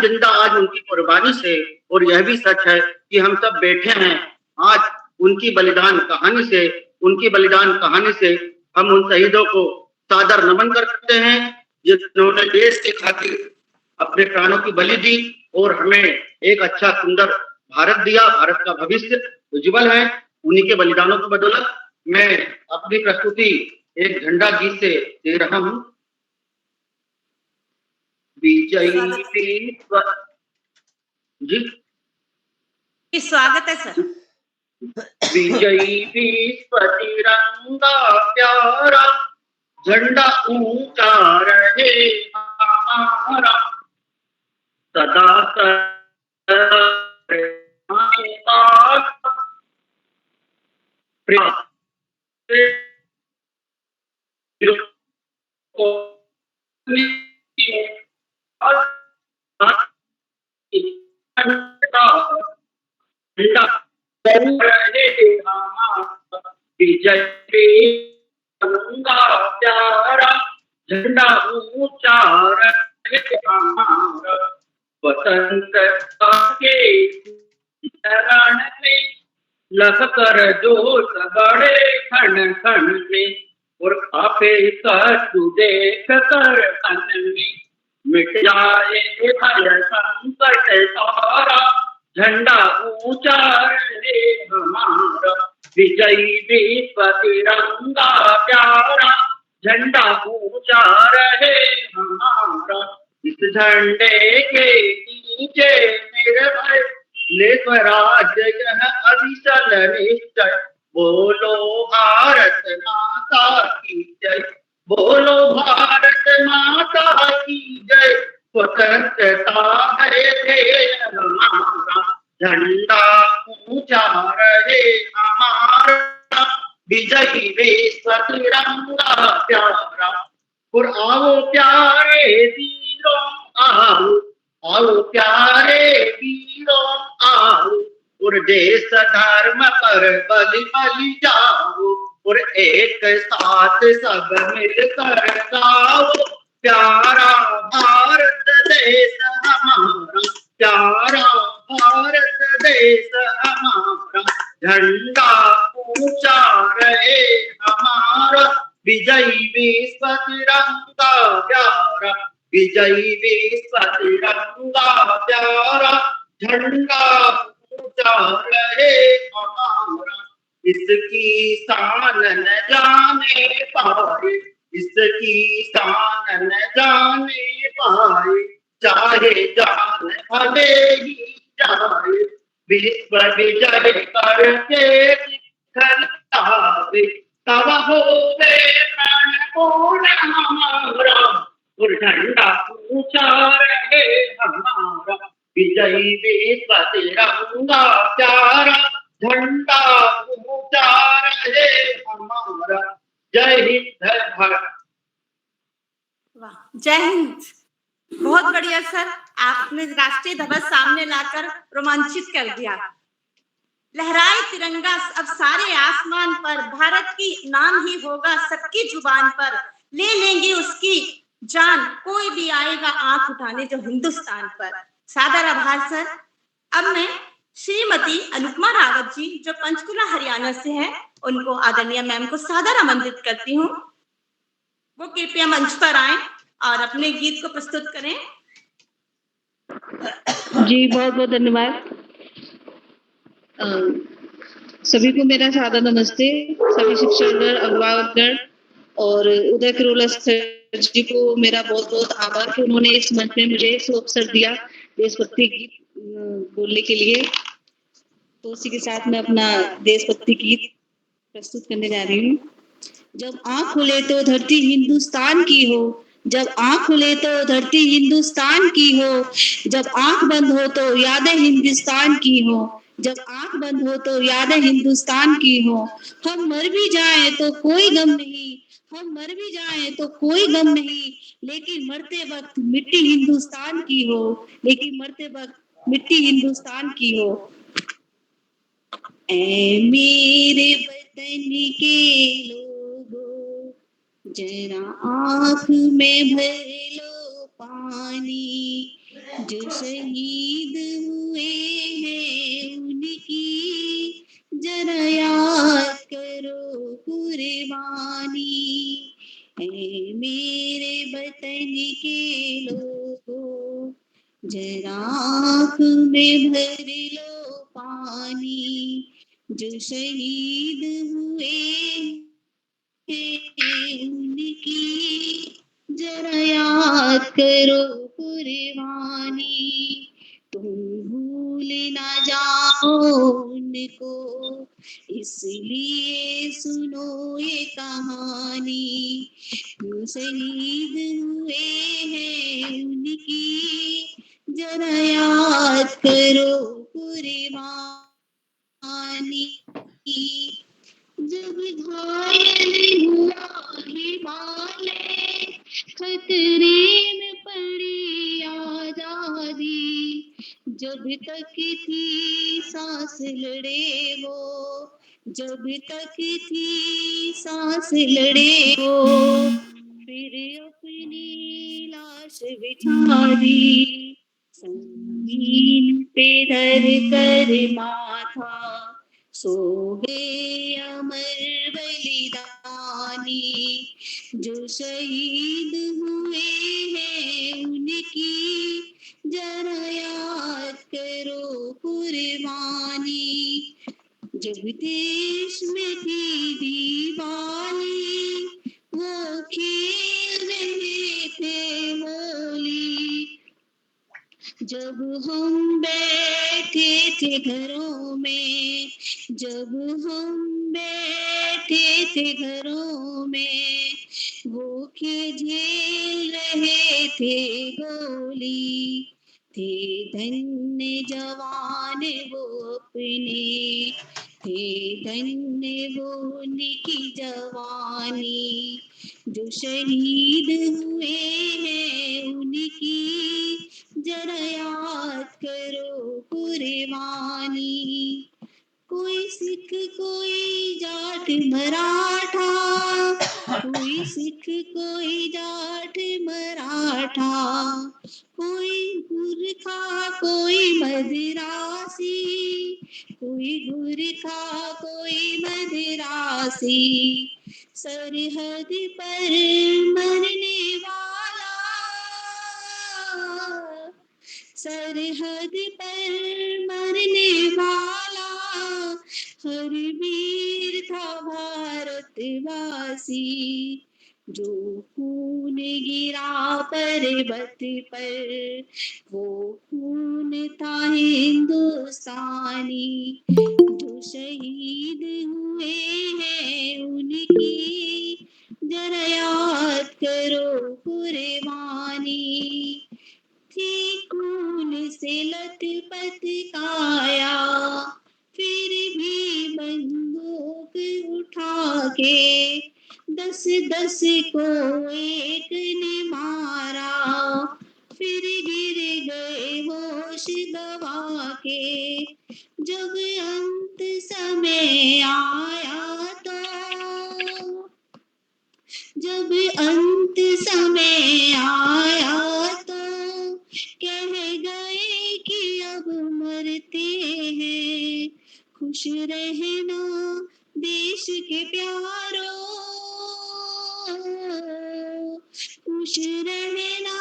Speaker 10: जिंदा आज उनकी कुर्बानी से। और यह भी सच है कि हम सब बैठे हैं आज उनकी बलिदान कहानी से। हम उन शहीदों को सादर नमन करते हैं जिन्होंने देश के खातिर अपने प्राणों की बलि दी और हमें एक अच्छा सुंदर भारत दिया। भारत का भविष्य उज्जवल है उन्हीं के बलिदानों की बदौलत। मैं अपनी प्रस्तुति एक झंडा गीत से दे रहा हूं। विजयी जी,
Speaker 3: स्वागत है सर।
Speaker 10: विजयी विश्व तिरंगा प्यारा, झंडा ऊंचा रहे हमारा, सदा झंडा रहे हमारा विजय तिरंगा प्यारा झंडा ऊंचा रहे हमारा स्वतंत्रता के शरण में लखकर जोश गड़े खन खन में और आपे कष्ट देख कर तन में मिट जाए भय संकट सारा झंडा ऊंचा रहे हमारा विजयी विश्व तिरंगा प्यारा झंडा ऊंचा रहे हमारा इस झंडे के नीचे निर्भय ले स्वराज्य यह अभिचल निश्चय बोलो भारत माता की जय बोलो भारत माता की जय स्वतंत्रता है हमारा झंडा ऊंचा रहे हमारा विजयी विश्व तिरंगा प्यारा और आओ प्यारे वीरों आओ आओ प्यारे वीरों आओ और देश धर्म पर बलि बलि जाओ और एक साथ सब मिलकर गाओ प्यारा भारत देश हमारा प्यारा भारत देश हमारा झंडा ऊंचा रहे हमारा विजयी विश्व तिरंगा प्यारा विजयी विश्व तिरंगा प्यारा झंडा ऊंचा रहे हमारा इसकी शान न जाने पाए इसकी शान न जाने पाए चाहे जान भले ही जाए विश्व विजय करके दिखलावे तब होवे प्राण पूर्ण हमारा और झंडा ऊंचा रहे हमारा विजयी विश्व तिरंगा प्यारा झंडा ऊंचा रहे हमारा जय हिंद जय भारत।
Speaker 3: वाह, जय हिंद। बहुत बढ़िया सर, आपने राष्ट्रीय ध्वज सामने लाकर रोमांचित कर दिया। लहराए तिरंगा अब सारे आसमान पर, भारत की नाम ही होगा सबकी जुबान पर, ले लेंगे उसकी जान कोई भी आएगा आंख उठाने जो हिंदुस्तान पर। सादर आभार सर। अब मैं श्रीमती अनुपमा रावत जी जो पंचकुला हरियाणा से हैं, उनको आदरणीय मैम को सादर आमंत्रित करती हूँ। वो कृपया मंच पर आएं और अपने गीत को प्रस्तुत करें।
Speaker 8: जी बहुत बहुत धन्यवाद। सभी को मेरा सादर नमस्ते। सभी शिक्षकगण, अभिभावकगण और उदय करोला सर जी को मेरा बहुत बहुत आभार कि उन्होंने इस मंच में मुझे अवसर दिया देशभक्ति गीत बोलने के लिए। तो उसी के साथ मैं अपना देशभक्ति गीत प्रस्तुत करने जा रही हूँ। जब आँख खुले तो धरती हिंदुस्तान की हो, जब आँख खुले तो धरती हिंदुस्तान की हो, जब आँख बंद हो तो यादें हिंदुस्तान की हो, जब आँख बंद हो तो यादें हिंदुस्तान की हो। हम मर भी जाएं तो कोई गम नहीं, हम मर भी जाएं तो कोई गम नहीं, लेकिन मरते वक्त मिट्टी हिंदुस्तान की हो, लेकिन मरते वक्त मिट्टी हिंदुस्तान की हो। ऐ मेरे वतन के लोगों, जरा आँख में भर लो पानी, जो शहीद हुए हैं उनकी जरा याद करो कुर्बानी। ऐ मेरे वतन के लोगों, जरा आँख में भर लो पानी, जो शहीद हुए उनकी जरा याद करो कुर्बानी। तुम भूल ना जाओ उनको, इसलिए सुनो ये कहानी। जो शहीद हुए हैं उनकी जरा याद करो कुर्बानी। जब घायल हुआ हिमालय, खतरे में पड़ी
Speaker 11: आजादी, जब तक थी सांस लड़े वो, जब तक थी सांस लड़े वो, फिर अपनी लाश बिछा दी, संगीन पे धर कर माथा, सो गए अमर बलिदानी, जो शहीद हुए हैं उनकी जरा याद करो कुर्बानी, जब देश में थी दीवानी वो खेल रहे थे होली, जब हम बैठे थे घरों में, जब हम बैठे थे घरों में, वो के झेल रहे थे गोली, थे धन्य जवान वो अपने, थे धन्य वो उनकी जवानी, जो शहीद हुए हैं उनकी जरा याद करो कुर्बानी, कोई सिख कोई जाट मराठा, कोई सिख कोई जाट मराठा, कोई गुरखा कोई मदिरासी, कोई गुरखा कोई मदिरासी, सरहद पर मरने वाला, सरहद पर मरने वाला, हर वीर था भारतवासी, जो खून गिरा पर्वत पर वो खून था हिंदुस्तानी, जो शहीद हुए हैं उनकी जरा याद करो कुर्बानी, थी खून से लथपथ काया, फिर भी बंदूक उठा के 10-10 को एक ने मारा, फिर गिर गए होश गवा के, जब अंत समय आया तो, जब अंत समय आया तो कह गए कि अब मरते हैं, खुश रहना देश के प्यारों, खुश रहना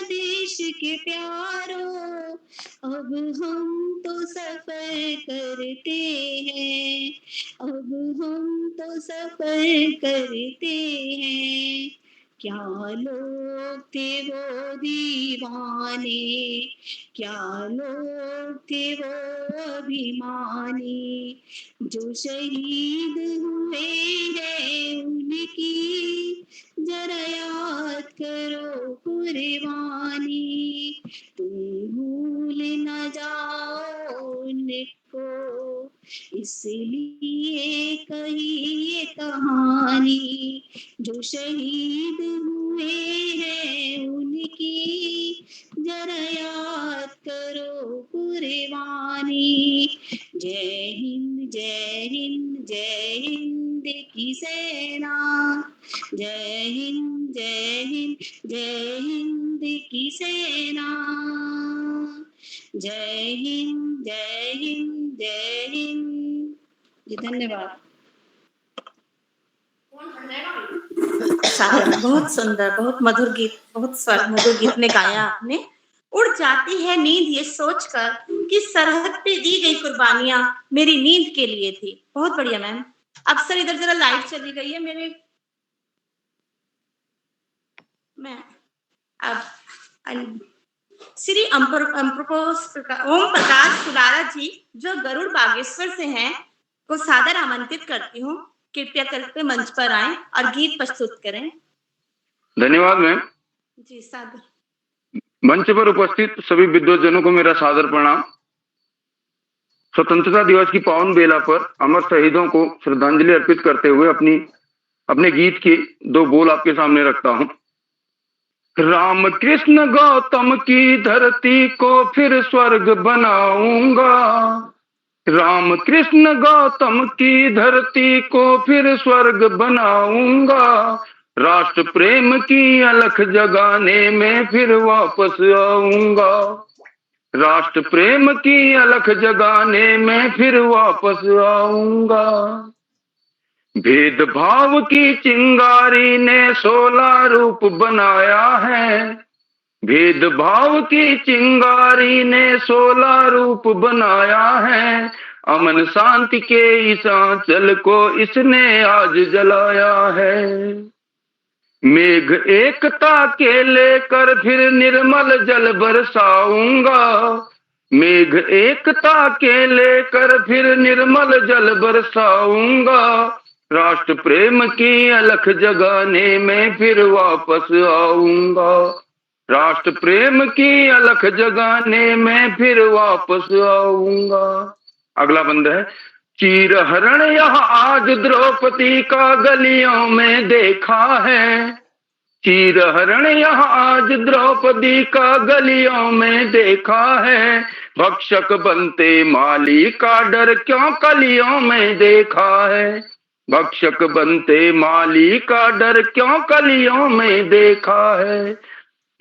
Speaker 11: देश के प्यारों, अब हम तो सफर करते हैं, अब हम तो सफर करते हैं, क्या लोग थे वो दीवाने, क्या लोग थे वो अभिमानी, जो शहीद हुए हैं उनकी जरा याद करो कुर्बानी, तुम भूल न जाओ उनको, इसलिए कही ये कहानी, जो शहीद हुए हैं उनकी जरा याद करो कुर्बानी, जय हिंद जय हिंद जय हिंद की सेना, जय हिंद जय हिंद जय हिंद की सेना, जय हिंद जय हिंद जय हिंद जी। धन्यवाद। बहुत सुंदर, बहुत मधुर गीत, बहुत मधुर गीत ने गाया आपने। उड़ जाती है नींद ये सोचकर कि सरहद पे दी गई कुर्बानियां मेरी नींद के लिए थी। बहुत बढ़िया मैम। अब सर इधर जरा लाइट चली गई है मेरे मैं अब श्री ओम प्रकाश सुलारा जी जो गरुड़ बागेश्वर से हैं को सादर आमंत्रित करती हूँ, कृपया करके मंच पर आएं और गीत प्रस्तुत करें।
Speaker 12: धन्यवाद मैम
Speaker 11: जी। सादर
Speaker 12: मंच पर उपस्थित सभी विद्वतजनों को मेरा सादर प्रणाम। स्वतंत्रता दिवस की पावन बेला पर अमर शहीदों को श्रद्धांजलि अर्पित करते हुए अपने गीत के दो बोल आपके सामने रखता हूं। राम कृष्ण गौतम की धरती को फिर स्वर्ग बनाऊंगा। राम कृष्ण गौतम की धरती को फिर स्वर्ग बनाऊंगा। राष्ट्र प्रेम की अलख जगाने में फिर वापस आऊंगा। राष्ट्र प्रेम की अलख जगाने में फिर वापस आऊंगा। भेदभाव की चिंगारी ने 16 रूप बनाया है। भेदभाव की चिंगारी ने 16 रूप बनाया है। अमन शांति के इस आंचल को इसने आज जलाया है। मेघ एकता के लेकर फिर निर्मल जल बरसाऊंगा। मेघ एकता के लेकर फिर निर्मल जल बरसाऊंगा। राष्ट्र प्रेम की अलख जगाने में फिर वापस आऊंगा। राष्ट्र प्रेम की अलख जगाने में फिर वापस आऊंगा। अगला बंद है। चीरहरण यह आज द्रौपदी का गलियों में देखा है। चीरहरण यह आज द्रौपदी का गलियों में देखा है। भक्षक बनते माली का डर क्यों कलियों में देखा है। भक्षक बनते माली का डर क्यों कलियों में देखा है।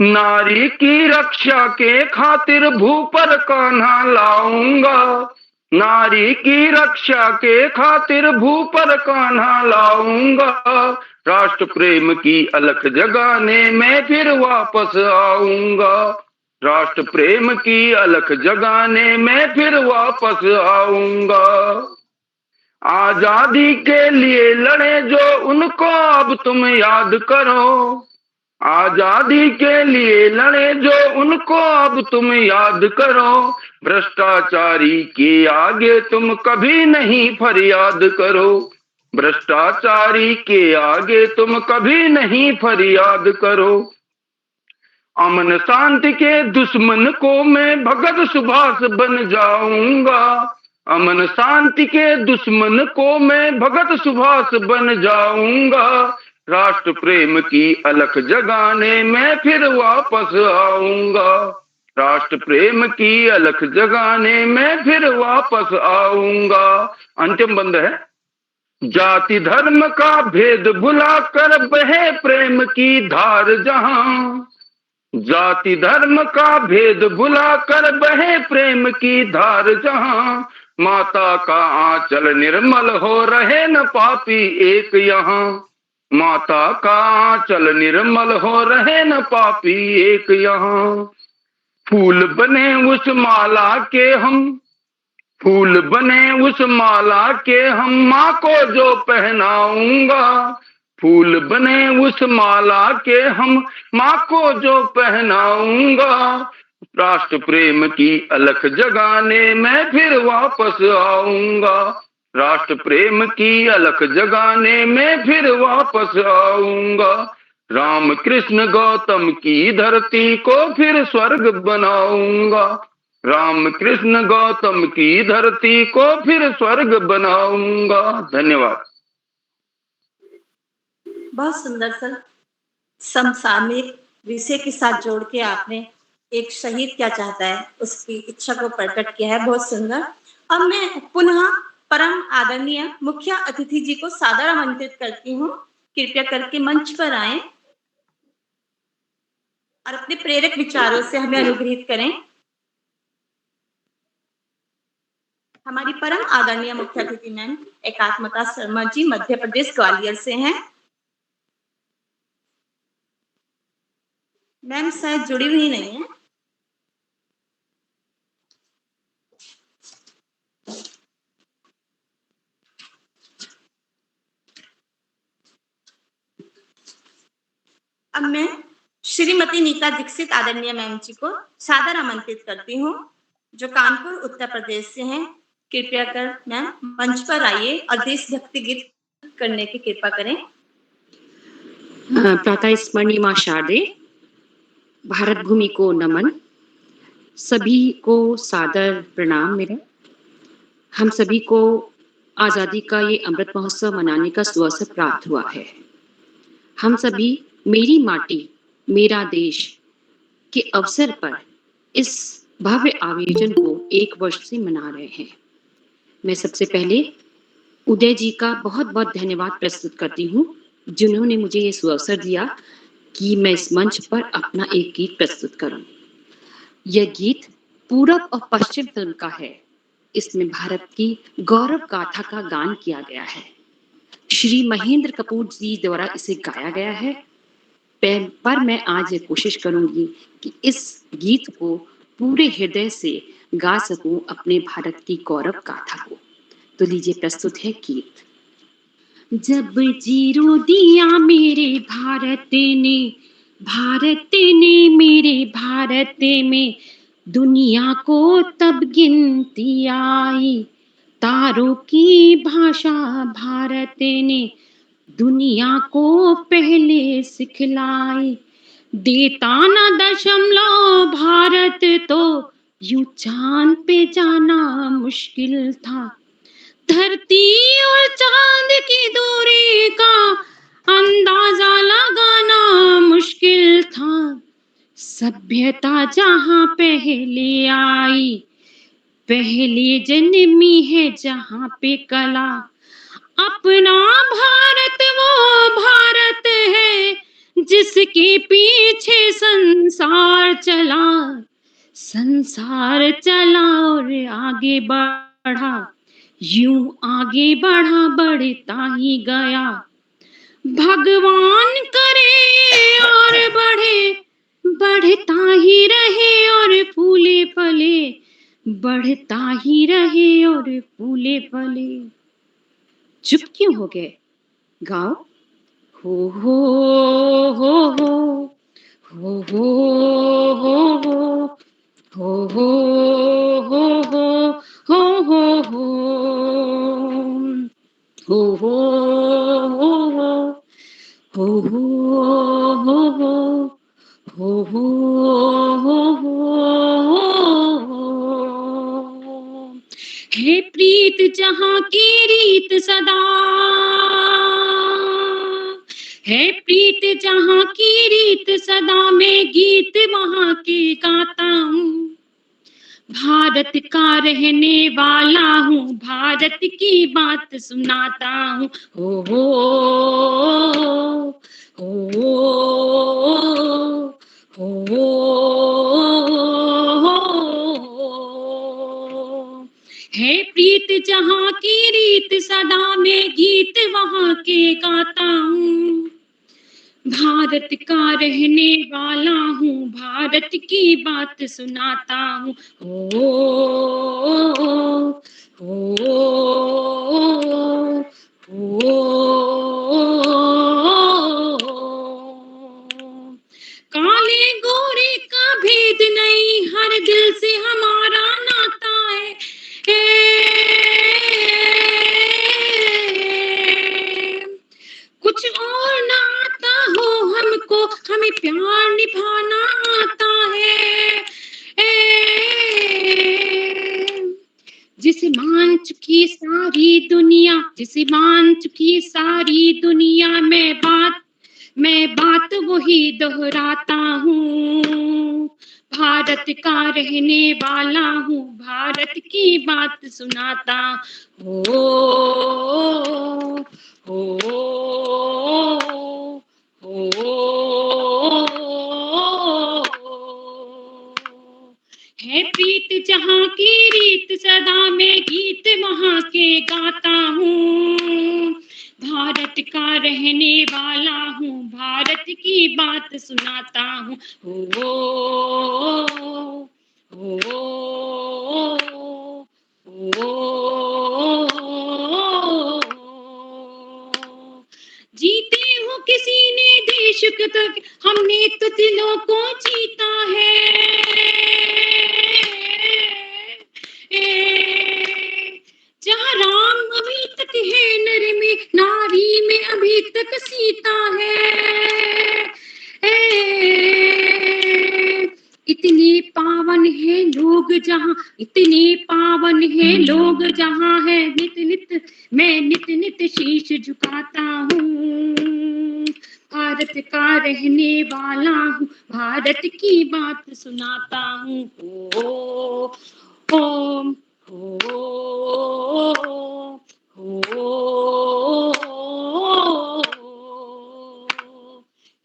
Speaker 12: नारी की रक्षा के खातिर भू पर कान्हा लाऊंगा। नारी की रक्षा के खातिर भू पर कान्हा लाऊंगा। राष्ट्र प्रेम की अलख जगाने में फिर वापस आऊंगा। राष्ट्र प्रेम की अलख जगाने में फिर वापस आऊंगा। आजादी के लिए लड़े जो उनको अब तुम याद करो। आजादी के लिए लड़े जो उनको अब तुम याद करो। भ्रष्टाचारी के आगे तुम कभी नहीं फरियाद करो। भ्रष्टाचारी के आगे तुम कभी नहीं फरियाद करो। अमन शांति के दुश्मन को मैं भगत सुभाष बन जाऊंगा। अमन शांति के दुश्मन को मैं भगत सुभाष बन जाऊंगा। राष्ट्र प्रेम की अलख जगाने में फिर वापस आऊंगा। राष्ट्र प्रेम की अलख जगाने में फिर वापस आऊंगा। अंतिम बंद है। जाति धर्म का भेद भुलाकर बहे प्रेम की धार जहां। जाति धर्म का भेद भुलाकर बहे प्रेम की धार जहां। माता का आंचल निर्मल हो रहे न पापी एक यहाँ। माता का आंचल निर्मल हो रहे न पापी एक यहाँ। फूल बने उस माला के हम। फूल बने उस माला के हम माँ को जो पहनाऊंगा। फूल बने उस माला के हम माँ को जो पहनाऊंगा। राष्ट्र प्रेम की अलख जगाने में फिर वापस आऊंगा। राष्ट्र प्रेम की अलख जगाने में फिर वापस आऊंगा। राम कृष्ण गौतम की धरती को फिर स्वर्ग बनाऊंगा। राम कृष्ण गौतम की धरती को फिर स्वर्ग बनाऊंगा। धन्यवाद।
Speaker 11: बहुत सुंदर सर, समसामयिक विषय के साथ जोड़ के आपने एक शहीद क्या चाहता है उसकी इच्छा को प्रकट किया है। बहुत सुंदर। अब मैं पुनः परम आदरणीय मुख्य अतिथि जी को सादर आमंत्रित करती हूँ। कृपया करके मंच पर आएं और अपने प्रेरक विचारों से हमें अनुग्रहित करें। हमारी परम आदरणीय मुख्य अतिथि मैम एकात्मता शर्मा जी मध्य प्रदेश ग्वालियर से हैं। मैम शायद जुड़ी हुई नहीं है। अब मैं श्रीमती नीता दीक्षित आदरणीय मैम जी को सादर आमंत्रित करती हूँ जो कानपुर उत्तर प्रदेश से हैं। कृपया कर मैम मंच पर आइए और देशभक्ति गीत करने की कृपा करें।
Speaker 13: प्रातः स्मरणीय मां शारदे, भारत भूमि को नमन, सभी को सादर प्रणाम मेरा। हम सभी को आजादी का ये अमृत महोत्सव मनाने का सुअवसर प्राप्त हुआ है। हम सभी मेरी माटी मेरा देश के अवसर पर इस भव्य आयोजन को 1 वर्ष से मना रहे हैं। मैं सबसे पहले उदय जी का बहुत बहुत धन्यवाद प्रस्तुत करती हूँ, जिन्होंने मुझे ये सुअवसर दिया कि मैं इस मंच पर अपना एक गीत प्रस्तुत करूं। यह गीत पूरब और पश्चिम फिल्म का है। इसमें भारत की गौरव गाथा का गान किया गया है। श्री महेंद्र कपूर जी द्वारा इसे गाया गया है। पर मैं आज ये कोशिश करूंगी कि इस गीत को पूरे हृदय से गा सकूं, अपने भारत की गौरव गाथा को। तो लीजिए, प्रस्तुत है गीत। जब जीरो दिया मेरे भारत ने मेरे भारत में, दुनिया को तब गिनती आई। तारों की भाषा भारत ने दुनिया को पहले सिखलाई। देता न दशमलव भारत तो यूं चांद पे जाना मुश्किल था। धरती और चांद की दूरी का अंदाजा लगाना मुश्किल था। सभ्यता जहां पहले आई, पहले जन्मी है जहां पे कला। अपना भारत वो भारत है जिसके पीछे संसार चला। संसार चला और आगे बढ़ा, यूं आगे बढ़ा बढ़ता ही गया। भगवान करे और बढ़े, बढ़ता ही रहे और फूले फले, बढ़ता ही रहे और फूले फले। चुप क्यों हो गए? गाओ। हो हो हो हो हो हो हो हो हो हो हो हो हो हो हो हो। है प्रीत जहाँ की रीत सदा, है प्रीत जहाँ की रीत सदा, मैं गीत वहाँ के गाता हूँ। भारत का रहने वाला हूँ, भारत की बात सुनाता हूँ। हो हो हो हो है प्रीत जहाँ की रीत सदा, मैं गीत वहाँ के गाता हूँ। भारत का रहने वाला हूँ, भारत की बात सुनाता हूँ। हो हो काले गोरे का भेद नहीं, हर दिल से हमारा नाता है। कुछ और ना आता हो हमको, हमें प्यार निभाना आता है। जिसे मान चुकी सारी दुनिया, जिसे मान चुकी सारी दुनिया, मैं बात वही दोहराता हूँ। भारत का रहने वाला हूँ, भारत की बात सुनाता। हो हो है प्रीत जहाँ की रीत सदा, मैं गीत वहाँ के गाता हूँ। भारत का रहने वाला हूँ, भारत की बात सुनाता हूँ। हो जीते हो किसी ने देश तक, हमने तो दिलों को जीता है। जहाँ राम अभी तक है नर में, नारी में अभी तक सीता है। इतने पावन है लोग जहाँ, इतने पावन है लोग जहाँ है। नित नित मैं नित नित शीश झुकाता हूँ। भारत का रहने वाला हूँ, भारत की बात सुनाता हूँ। ओ ओम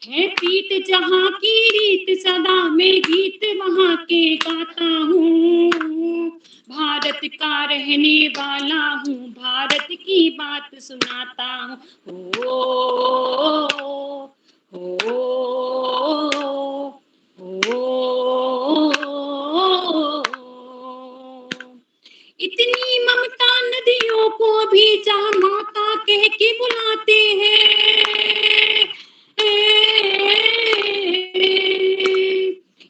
Speaker 13: है प्रीत जहाँ की रीत सदा मैं गीत वहाँ के गाता हूँ। भारत का रहने वाला हूँ, भारत की बात सुनाता हूँ। इतनी ममता नदियों को भी चाह माता कह के बुलाते हैं।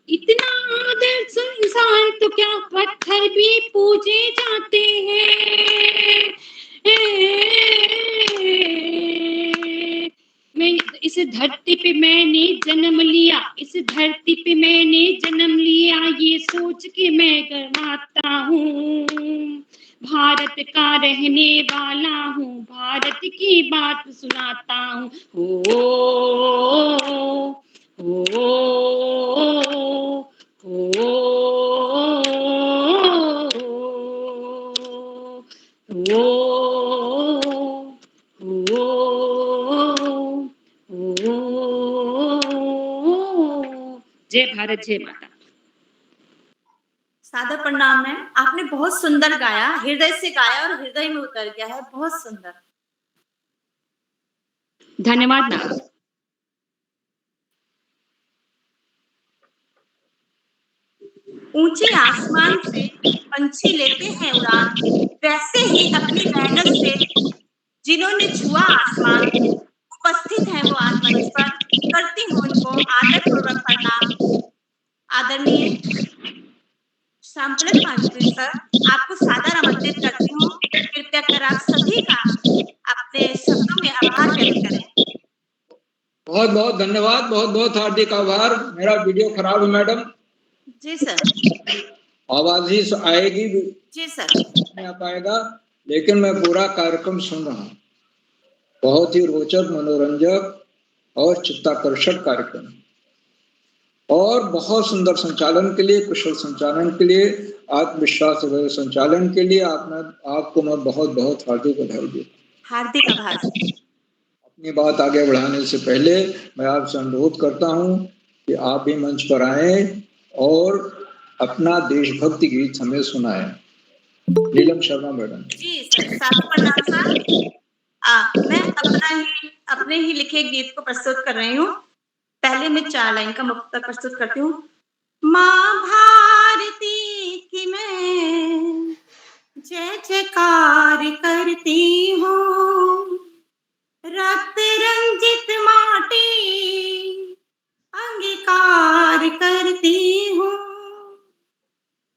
Speaker 13: इतना आदर संसार तो क्या पत्थर भी पूजे जाते हैं। मैं इस धरती पे मैंने जन्म लिया, इस धरती पे मैंने जन्म लिया, ये सोच के मैं गर्माता हूँ। भारत का रहने वाला हूँ, भारत की बात सुनाता हूँ। जय भारत, जय माता।
Speaker 11: सादर प्रणाम मैम, आपने बहुत सुंदर गाया, हृदय से गाया और हृदय में उतर गया है, बहुत सुंदर।
Speaker 13: धन्यवाद मैम।
Speaker 11: ऊंचे आसमान से पंछी लेते हैं उड़ान, वैसे ही अपनी मेहनत से जिन्होंने छुआ आसमान, उपस्थित हैं वो आज मंच पर, करती हूँ उनको आदर पूर्वक प्रणाम। आदरणीय श्यामपुलक पांचवी सर, आपको सादर आमंत्रित करती हूँ, कृपया कर आप सभी का अपने शब्दों में आभार व्यक्त करें।
Speaker 7: बहुत बहुत धन्यवाद, बहुत बहुत हार्दिक आभार। मेरा वीडियो खराब है मैडम।
Speaker 11: जी सर।
Speaker 7: आवाज ही आएगी,
Speaker 11: जी सर।
Speaker 7: नहीं आ पाएगा, लेकिन मैं पूरा कार्यक्रम सुन रहा हूँ। बहुत ही रोचक, मनोरंजक और चित्ताकर्षक कार्यक्रम, और बहुत सुंदर संचालन के लिए, कुशल संचालन के लिए, आत्मविश्वास भरे संचालन के लिए आपको मैं बहुत बहुत हार्दिक बधाई देता।
Speaker 11: हार्दिक आभार।
Speaker 7: अपनी बात आगे बढ़ाने से पहले मैं आपसे अनुरोध करता हूं कि आप भी मंच पर आएं और अपना देशभक्ति गीत हमें सुनाएं। नीलम शर्मा मैडम।
Speaker 11: जी सर, सादर प्रणाम सर। मैं अपने ही लिखे गीत को प्रस्तुत कर रही हूँ। पहले मैं 4 लाइन का मुक्तक प्रस्तुत करती हूँ। माँ भारती की मैं जय जयकार करती हूँ, रक्त रंजित माटी अंगीकार करती हूँ,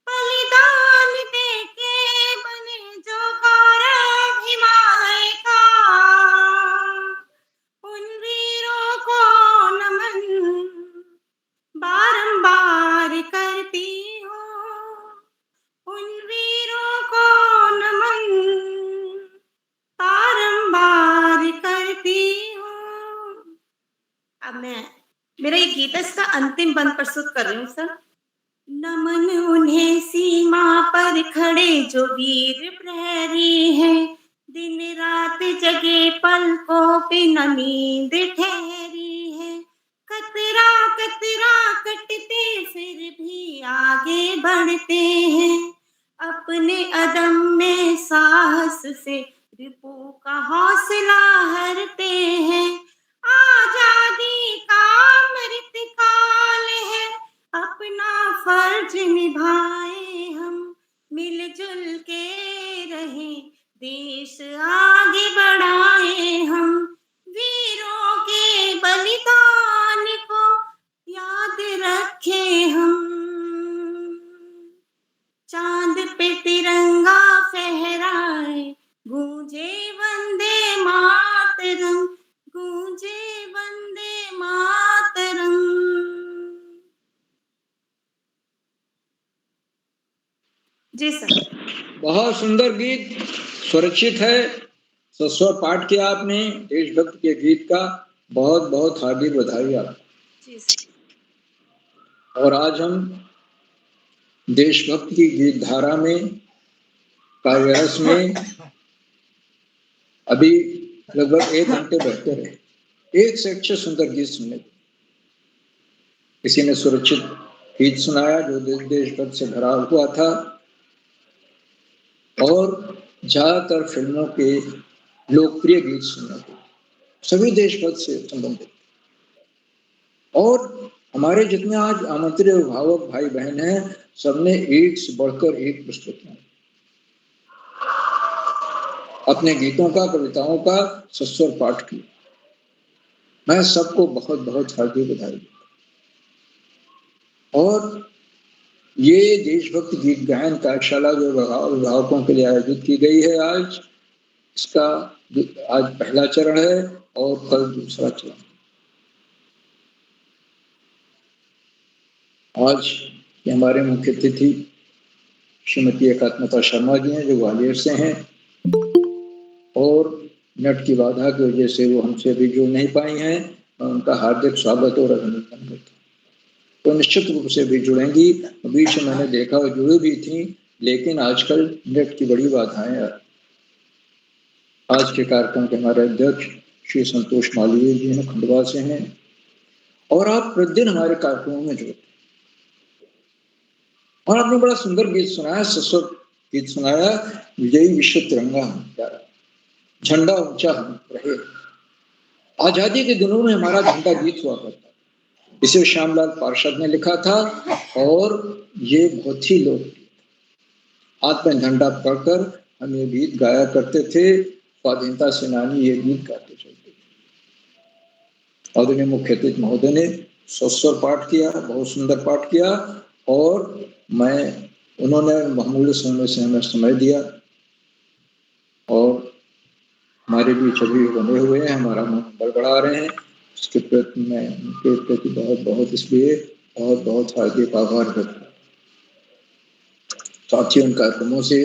Speaker 11: बलिदान देके बने जो गौरव हिमालय का, उन वीरों को नमन बारंबार करती हूँ, उन वीरों को नमन बारंबार करती हूँ। अब मैं मेरा ये गीत इसका अंतिम बंद प्रस्तुत कर रही हूँ सर। नमन उन्हें सीमा पर खड़े जो वीर प्रहरी हैं, दिन रात जगे पलकों पे न नींद ठहरी है, कतरा कतरा कटते फिर भी आगे बढ़ते हैं, अपने अदम में साहस से रिपू का हौसला हरते हैं, आजादी का अमृत काल है, अपना फर्ज निभाए हम, मिलजुल के रहे देश आगे बढ़ाए हम, वीरों के बलिदान को याद रखे हम, चांद पे तिरंगा फहराए, गूंजे वंदे मातरम, गूंजे वंदे मातरम। जी सर।
Speaker 7: बहुत सुंदर गीत, सुरक्षित है, सस्वर पाठ किया आपने देशभक्ति के गीत का। बहुत बहुत हार्दिक बधाई आपको। और आज हम देशभक्ति की गीत धारा में, कार्यरस में अभी लगभग 1 घंटे बैठते रहे, एक से अच्छे सुंदर गीत सुनने। किसी ने सुरक्षित गीत सुनाया जो देशभक्त से भरा हुआ था, और ज्यादातर फिल्मों के लोकप्रिय गीत सुनने थे, सभी देशभक्त से संबंधित। और हमारे जितने आज आमंत्रित अभिभावक भाई बहन हैं, सबने एक से बढ़कर एक प्रस्तुतियां, अपने गीतों का, कविताओं का सस्वर पाठ किया। मैं सबको बहुत बहुत हार्दिक बधाई। और ये देशभक्ति गीत गायन कार्यशाला जो अभिभावकों के लिए आयोजित की गई है आज, इसका आज पहला चरण है और कल दूसरा चरण। आज हमारे मुख्य अतिथि श्रीमती एकात्मता शर्मा जी हैं, जो ग्वालियर से हैं, और नेट की बाधा की वजह से वो हमसे अभी जुड़ नहीं पाई हैं। मैं उनका हार्दिक स्वागत और अभिनंदन करता हूँ। तो निश्चित रूप से भी जुड़ेंगी। बीच में मैंने देखा वो जुड़ी भी थी, लेकिन आजकल नेट की बड़ी बाधाएं हैं। आज के कार्यक्रम के हमारे अध्यक्ष श्री संतोष मालवीय जी हैं, खंडवा से हैं, और आप प्रतिदिन हमारे कार्यक्रमों में जुड़ते, और आपने बड़ा सुंदर गीत सुनाया, सस्वर गीत सुनाया, विजयी विश्व तिरंगा हम प्यारा, झंडा ऊंचा हम रहे। आजादी के दिनों में हमारा झंडा गीत हुआ करता, इसे श्यामलाल पार्षद ने लिखा था, और ये बहुत ही लोग हाथ में झंडा पकड़कर हम ये गीत गाया करते थे। स्वाधीनता सेनानी ये गीत गाते चलते थे। आदरणीय मुख्य अतिथि महोदय ने सस्वर पाठ किया, बहुत सुंदर पाठ किया, और उन्होंने बहुमूल्य समय से हमें समय दिया, और हमारे बीच अभी बने हुए हैं, हमारा मन बड़बड़ा रहे हैं। उसके प्रति मैं उनके प्रति बहुत बहुत इसलिए बहुत बहुत हार्दिक आभार व्यक्त करता हूं। साथ ही उन कार्यक्रमों से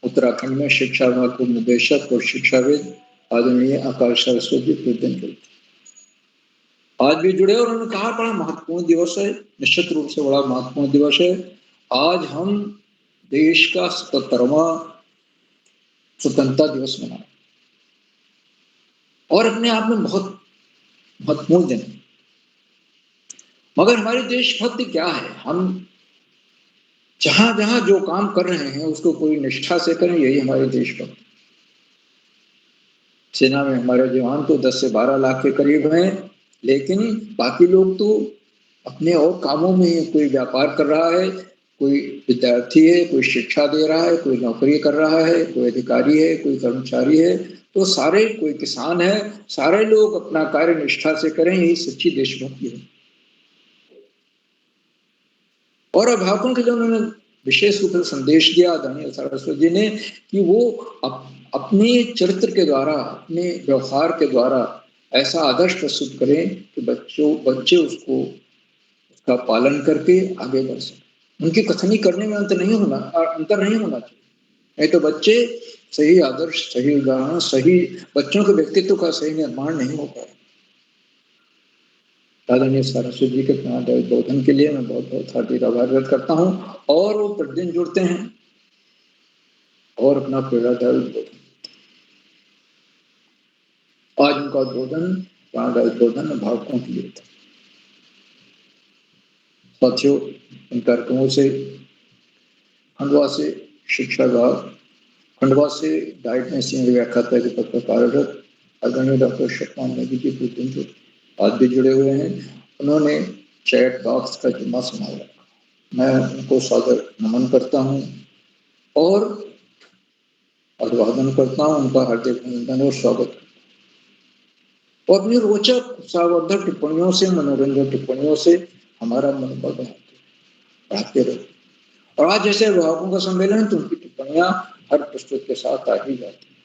Speaker 7: उत्तराखंड में शिक्षा विभाग के निदेशक और शिक्षाविद आदरणीय आकाश सरस्वती प्रतिदिन चलते आज भी जुड़े, और उन्होंने कहा बड़ा महत्वपूर्ण दिवस है, निश्चित रूप से बड़ा महत्वपूर्ण दिवस है। आज हम देश का 77वां स्वतंत्रता दिवस मनाए, और अपने आप में बहुत महत्वपूर्ण दिन। मगर हमारे देशभक्ति क्या है? हम जहां जहां जो काम कर रहे हैं उसको पूरी निष्ठा से करें, यही हमारे देशभक्ति। सेना में हमारे जवान तो 10 से 12 लाख के करीब हैं, लेकिन बाकी लोग तो अपने और कामों में, कोई व्यापार कर रहा है, कोई विद्यार्थी है, कोई शिक्षा दे रहा है, कोई नौकरी कर रहा है, कोई अधिकारी है, कोई कर्मचारी है, तो सारे, कोई किसान है, सारे लोग अपना कार्य निष्ठा से करें, यही सच्ची देशभक्ति है। और अभिभावकों के लिए उन्होंने विशेष रूप से संदेश दिया आदरणीय सरस्वती जी ने, कि वो अपने चरित्र के द्वारा, अपने व्यवहार के द्वारा ऐसा आदर्श प्रस्तुत करें कि बच्चे उसका पालन करके आगे बढ़ सकें। उनकी कथनी करने में अंतर नहीं होना चाहिए, नहीं तो बच्चे सही आदर्श, सही उदाहरण, सही बच्चों के व्यक्तित्व का सही निर्माण नहीं हो पाए। आदरणीय सरस्वती जी के प्रेरणादायी बोधन के लिए मैं बहुत बहुत हार्दिक आभार व्यक्त करता हूँ, और वो प्रतिदिन जुड़ते हैं और अपना प्रेरणादायी बोधन, आज उनका उद्बोधन, प्रेरणादायी बोधन अभिभावकों के लिए था। साथियों, इन कार्यक्रमों से खंडवा से शिक्षा विभाग, खंडवा से डाइट में सीनियर व्याख्याता के पद पर कार्यरत आदरणीय डॉक्टर शतमान नेगी जी प्रतिदिन जो आज भी जुड़े हुए हैं, उन्होंने चैट बॉक्स का जिम्मा संभाला। मैं उनको सादर नमन करता हूँ और अभिवादन करता हूँ, उनका हार्दिक अभिनंदन और स्वागत करता हूँ। और अपनी रोचक उत्साहवर्धक टिप्पणियों से, मनोरंजक टिप्पणियों से हमारा मनोबल बढ़ाते रहे। और आज जैसे अभिभावकों का सम्मेलन है, तो उनकी टिप्पणियां हर प्रस्तुत के साथ आ ही जाती है।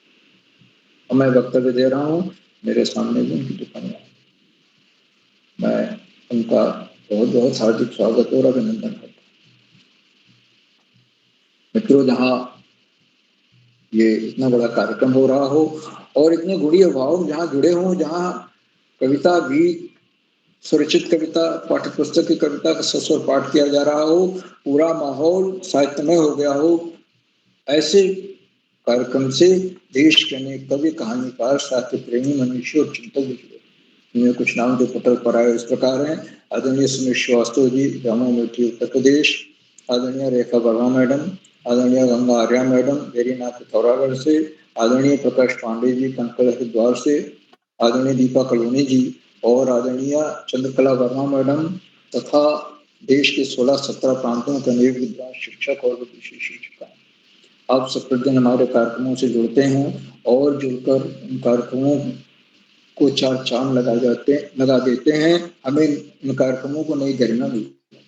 Speaker 7: और मैं वक्तव्य दे रहा हूँ, मेरे सामने भी उनकी टिप्पणियां, मैं उनका बहुत बहुत हार्दिक स्वागत और अभिनंदन करता हूँ। मित्रों, जहाँ ये इतना बड़ा कार्यक्रम हो रहा हो और इतने गुणी अभिभावक जहाँ जुड़े हों, जहाँ कविता, गीत, सुरक्षित कविता, पाठ्य पुस्तक की कविता का सस्वर पाठ किया जा रहा हो, पूरा माहौल साहित्यमय हो गया हो। ऐसे कार्यक्रम से देश के अनेक कवि, कहानीकार, साहित्य प्रेमी, मनुष्य और चिंतक जुड़े। इनमें कुछ नाम जो पटल पर आए इस प्रकार हैं: आदरणीय सुनील श्रीवास्तव जी, जामा मिलिट्री, उत्तर प्रदेश; आदरणीय रेखा वर्मा मैडम; आदरणीय गंगा आर्या मैडम, बेरीनाथ पिथौरागढ़ से; आदरणीय प्रकाश पांडे जी, कनकल हरिद्वार से; आदरणीय दीपा कलोनी जी और आदरणीय चंद्रकला वर्मा मैडम तथा देश के 16-17 प्रांतों के अनेक विद्वान, शिक्षक और विशेष शिक्षक। आप सब प्रतिदिन हमारे कार्यक्रमों से जुड़ते हैं और जुड़कर इन कार्यक्रमों को चार चांद लगा देते हैं। हमें इन कार्यक्रमों को नई गरिमा मिलती है,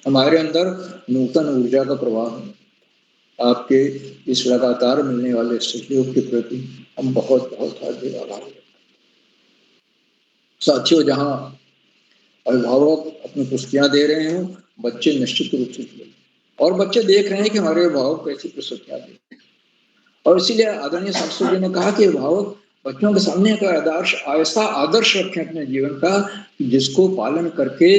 Speaker 7: हमारे अंदर नूतन ऊर्जा का प्रवाह है। आपके इस लगातार मिलने वाले सहयोग के प्रति हम बहुत बहुत हार्दिक आभार हैं। साथियों, जहाँ अभिभावक अपनी पुस्तकें दे रहे हैं, बच्चे निश्चित रूप से जुड़े और बच्चे देख रहे हैं कि हमारे अभिभावक कैसी पुस्तकें देते हैं। और इसीलिए आदरणीय शास्त्री जी ने कहा कि अभिभावक बच्चों के सामने एक ऐसा आदर्श रखें अपने जीवन का, जिसको पालन करके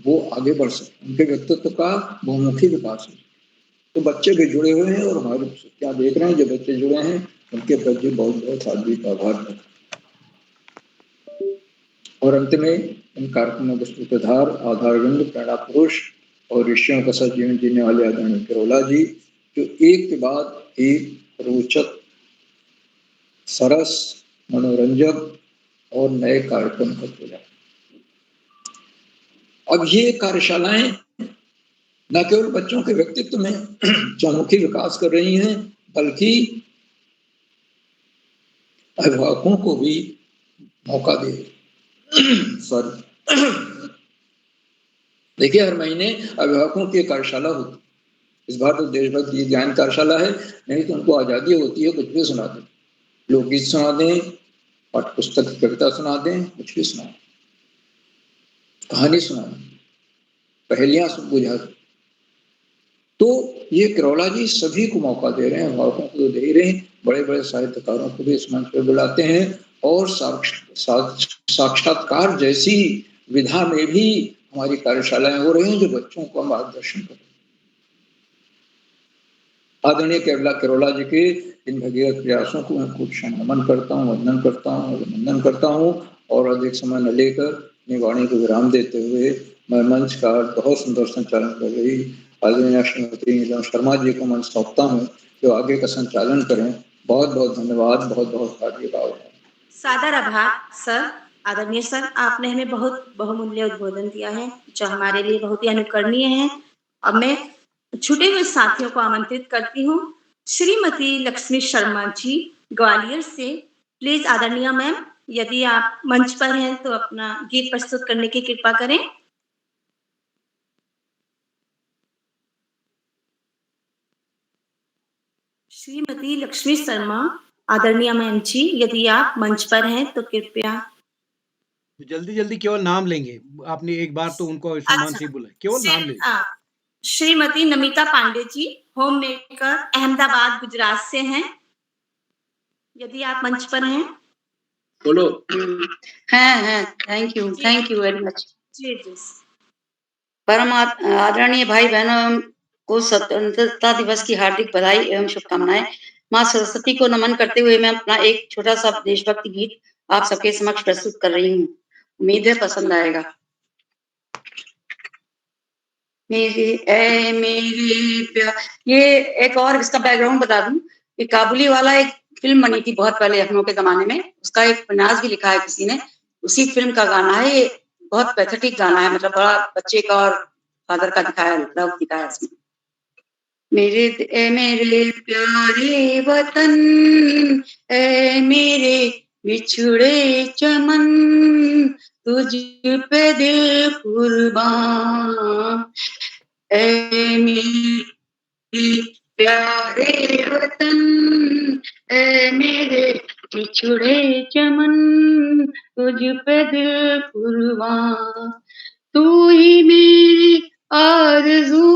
Speaker 7: वो आगे बढ़ सके, उनके व्यक्तित्व का बहुमुखी विकास हो। तो बच्चे भी जुड़े हुए हैं और हमारी पुस्तकें देख रहे हैं। जो बच्चे जुड़े हैं उनके प्रति बहुत बहुत हार्दिक आभार। और अंत में इन कार्यक्रमों के सूत्रधार, आधारबिंद, प्रेरणा पुरुष और ऋषियों का साथ जीवन जीने वाले आदरणीय किरोला जी, जो एक के बाद एक रोचक, सरस, मनोरंजक और नए कार्यक्रम करते जाए। अब ये कार्यशालाएं न केवल बच्चों के व्यक्तित्व में चौमुखी विकास कर रही हैं, बल्कि अभिभावकों को भी मौका दे देखिए, हर महीने अभिभावकों की कार्यशाला होती। इस बार तो देशभक्ति ज्ञान कार्यशाला है, नहीं तो उनको आजादी होती है, कुछ भी सुना दें, लोकगीत सुना दें, पाठ्य पुस्तक की कविता सुना दें, कुछ भी सुना दें, कहानी सुना दें, पहेलियां बुझा दें। तो ये किरोला जी सभी को मौका दे रहे हैं, अभिभावकों को तो दे ही रहे हैं, बड़े बड़े साहित्यकारों को भी इस मंच पर बुलाते हैं और साक्षात्कार जैसी विधा में भी हमारी कार्यशालाएं हो रही हैं, जो बच्चों को मार्गदर्शन कर रही हैं। आदरणीय केवला किरोला जी के इन भगीरथ प्रयासों को मैं खूब नमन करता हूँ, वंदन करता हूँ और अधिक समय न लेकर अपनी वाणी को विराम देते हुए मैं मंच का बहुत सुंदर संचालन कर रही आदरणीय श्रीमती नीलम शर्मा जी को मंच सौंपता हूँ, जो आगे का संचालन करें। बहुत बहुत धन्यवाद, बहुत बहुत हार्दिक आभार।
Speaker 11: सादर आभार सर। आदरणीय सर, आपने हमें बहुत बहुमूल्य उद्बोधन दिया है, जो हमारे लिए बहुत ही अनुकरणीय है। अब मैं छूटे हुए साथियों को आमंत्रित करती हूँ। श्रीमती लक्ष्मी शर्मा जी, ग्वालियर से। प्लीज आदरणीय मैम, यदि आप मंच पर हैं तो अपना गीत प्रस्तुत करने की कृपा करें। श्रीमती लक्ष्मी शर्मा, आदरणीय मैम जी, यदि आप मंच पर हैं तो कृपया।
Speaker 1: जल्दी जल्दी केवल नाम लेंगे, आपने एक बार तो उनको सम्मान से बुलाया, केवल नाम लेंगे।
Speaker 11: श्रीमती नमिता पांडे जी, होम मेकर, अहमदाबाद, गुजरात से हैं। यदि आप मंच पर हैं।
Speaker 14: बोलो। हाँ, थैंक यू वेरी मच।
Speaker 11: जी जी।
Speaker 14: परम आदरणीय भाई बहनों को स्वतंत्रता दिवस की हार्दिक बधाई एवं शुभकामनाएं। माँ सरस्वती को नमन करते हुए मैं अपना एक छोटा सा देशभक्ति गीत आप सबके समक्ष प्रस्तुत कर रही हूँ। उम्मीद है पसंद आएगा। मेरे प्यार, ये एक और इसका बैकग्राउंड बता दूं, ये काबुली वाला एक फिल्म बनी थी बहुत पहले हम लोग के जमाने में, उसका एक उपन्यास भी लिखा है किसी ने, उसी फिल्म का गाना है। ये बहुत पैथेटिक गाना है, मतलब बड़ा बच्चे का और फादर का दिखाया, लव दिखाया इसमें। मेरे प्यारे वतन, ऐ मेरे बिछड़े चमन, तुझ पे दिल कुर्बान, ऐ मेरे प्यारे वतन, ऐ मेरे बिछड़े चमन, तुझ पे दिल कुर्बान, तू ही मेरी आरज़ू,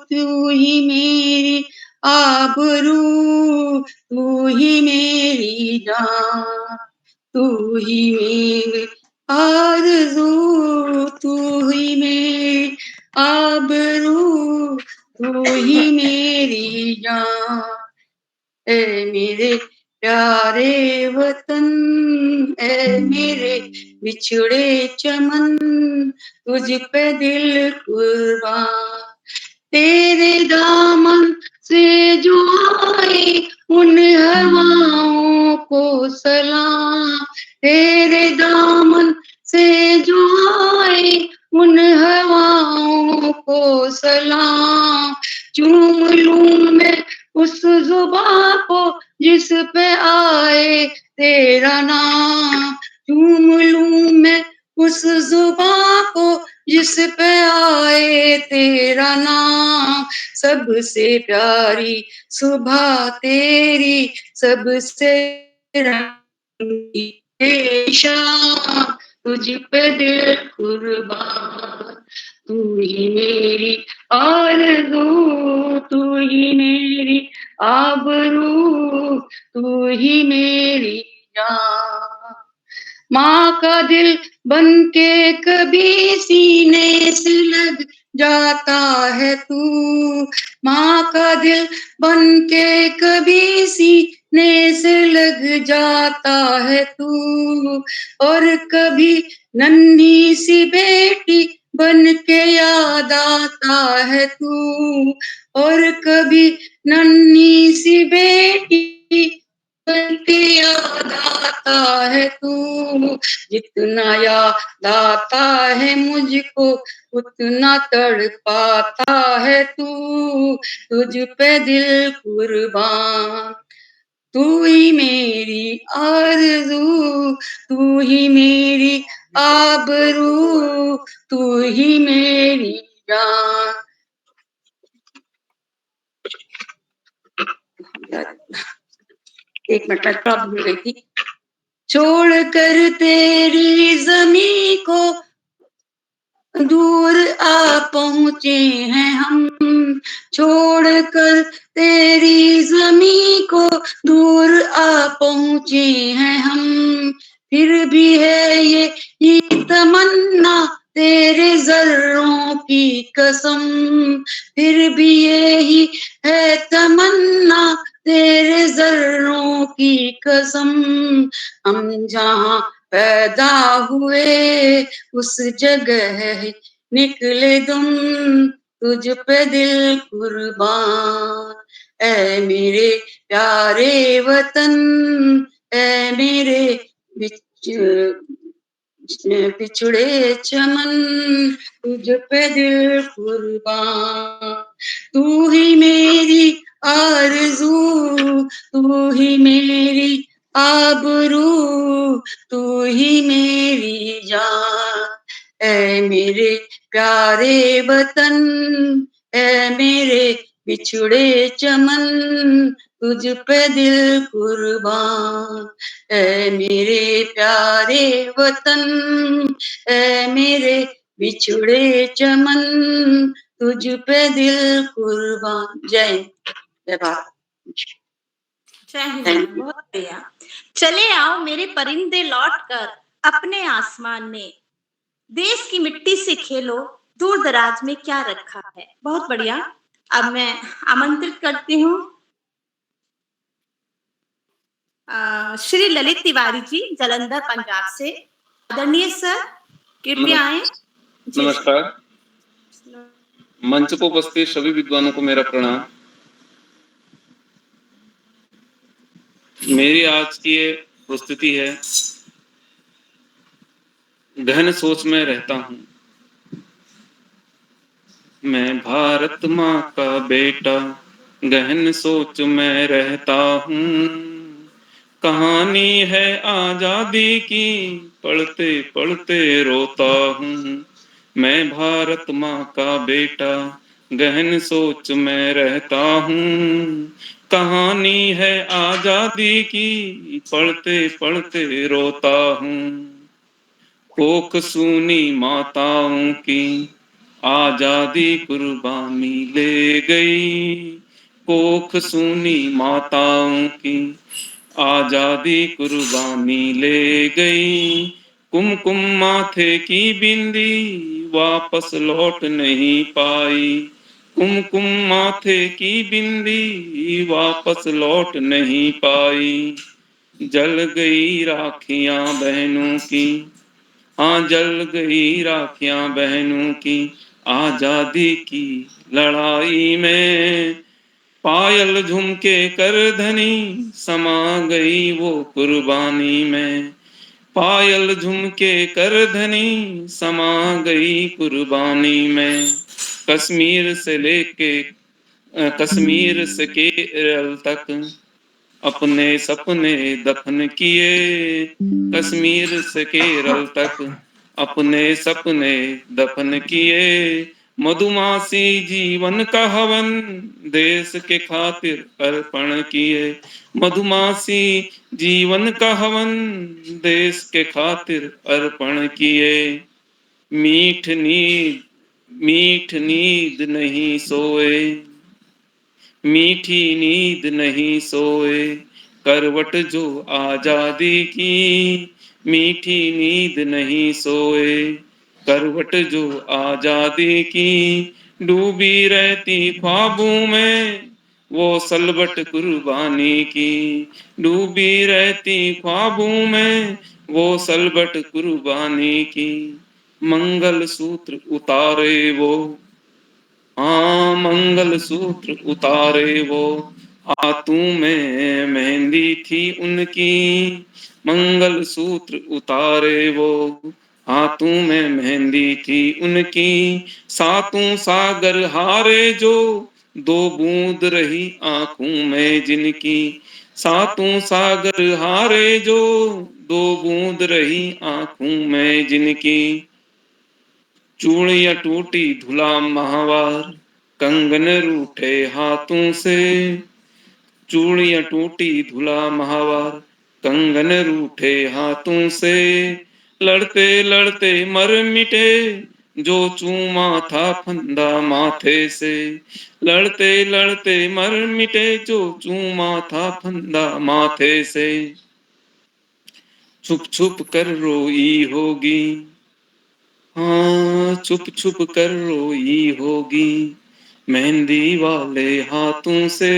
Speaker 14: तू ही मेरी आबरू, तू ही मेरी जान, तू ही मेरे आरज़ू तू ही मेरी आबरू, तू ही मेरी जान। ए मेरे प्यारे वतन, ए मेरे बिछड़े चमन, तुझ पे दिल कुर्बान। तेरे दामन से जो आए उन हवाओं को सलाम, तेरे दामन से जो आए उन हवाओं को सलाम। चूम लूं मैं उस जुबां को जिस पे आए तेरा नाम, चूम लूं मैं उस जुबां को जिस पे आए तेरा नाम। सबसे प्यारी सुबह तेरी, सबसे रंगीन शाम, तुझ पे दिल कुर्बान। तू ही मेरी आरज़ू, तू ही मेरी आबरू, तू ही मेरी जान। माँ का दिल बन के कभी सीने से लग जाता है तू, माँ का दिल बन के कभी सीने से लग जाता है तू। और कभी नन्ही सी बेटी बन के याद आता है तू, और कभी नन्ही सी बेटी बन के याद आता है तू। जितना याद आता है मुझको उतना तड़पाता है तू, तुझ पे दिल कुर्बान। तू ही मेरी आरज़ू, तू ही मेरी आबरू, तू ही मेरी जान। एक मिनट में प्रॉब्लम हो गई थी। छोड़ कर तेरी ज़मीं को दूर आ पहुँचे हैं हम, छोड़ कर तेरी ज़मीं को दूर आ पहुँचे हैं हम। फिर भी है ये तमन्ना तेरे ज़र्रों की कसम, फिर भी यही है तमन्ना तेरे ज़र्रों की कसम। हम जहाँ पैदा हुए उस जगह निकले तुम, तुझ पे दिल कुर्बान। ऐ मेरे प्यारे वतन, ऐ मेरे बिछड़े चमन, तुझ पे दिल कुर्बान। तू ही मेरी आरज़ू, तू ही मेरी आबरू, तू ही मेरी जान। ऐ मेरे प्यारे वतन, ऐ मेरे बिछड़े चमन, तुझ पे दिल कुर्बान। ऐ मेरे प्यारे वतन, ऐ मेरे बिछड़े चमन, तुझ पे दिल कुर्बान। जय हिंद, जय भारत।
Speaker 11: जय हिंद। बहुत बढ़िया। चले आओ मेरे परिंदे लौट कर अपने आसमान में, देश की मिट्टी से खेलो, दूर दराज में क्या रखा है। बहुत बढ़िया। अब मैं आमंत्रित करती हूँ श्री ललित तिवारी जी, जालंधर पंजाब से। आदरणीय सर कृपया आए।
Speaker 15: नमस्कार। मंच पर उपस्थित सभी विद्वानों को मेरा प्रणाम। मेरी आज की ये प्रस्तुति है, गहन सोच में रहता हूँ। मैं भारत माँ का बेटा, गहन सोच में रहता हूँ। कहानी है आजादी की, पढ़ते पढ़ते रोता हूँ। मैं भारत माँ का बेटा, गहन सोच में रहता हूँ। कहानी है आजादी की, पढ़ते पढ़ते रोता हूँ। कोख सूनी माताओं की आजादी कुर्बानी ले गई, कोख सूनी माताओं की आजादी कुर्बानी ले गई। कुमकुम माथे की बिंदी वापस लौट नहीं पाई। कुमकुम माथे की बिंदी वापस लौट नहीं पाई। जल गई राखियां बहनों की, हाँ जल गई राखियां बहनों की, आजादी की लड़ाई में। पायल झुमके कर धनी समा गई वो कुर्बानी में। पायल झुमके कर धनी समा गई कुर्बानी में। कश्मीर से लेके कश्मीर से केरल तक अपने सपने दफन किए। कश्मीर से केरल तक अपने सपने दफन किए। मधुमासी जीवन का हवन देश के खातिर अर्पण किए। मधुमासी जीवन का हवन देश के खातिर अर्पण किए। मीठ नींद नहीं सोए, मीठी नींद नहीं सोए, करवट जो आजादी की। मीठी नींद नहीं सोए, करवट जो आजादी की। डूबी रहती ख्वाबों में वो सलबट कुर्बानी की। डूबी रहती ख्वाबों में वो सलबट कुर्बानी की। मंगल सूत्र उतारे वो, हाँ मंगल सूत्र उतारे वो, हाथों में मेहंदी थी उनकी। मंगल सूत्र उतारे वो, हाथों में मेहंदी थी उनकी। सातों सागर हारे जो दो बूंद रही आंखों में जिनकी। सातों सागर हारे जो दो बूंद रही आंखों में जिनकी। चूड़ियां टूटी धुला माहवार, कंगन रूठे हाथों से। चूड़ियां टूटी धुला माहवार, कंगन रूठे हाथों से। लड़ते लड़ते मर मिटे जो चूमा था फंदा माथे से। लड़ते लड़ते मर मिटे जो चूमा था फंदा माथे से। छुप छुप कर रोई होगी, हाँ छुप छुप कर रोई होगी मेहंदी वाले हाथों से।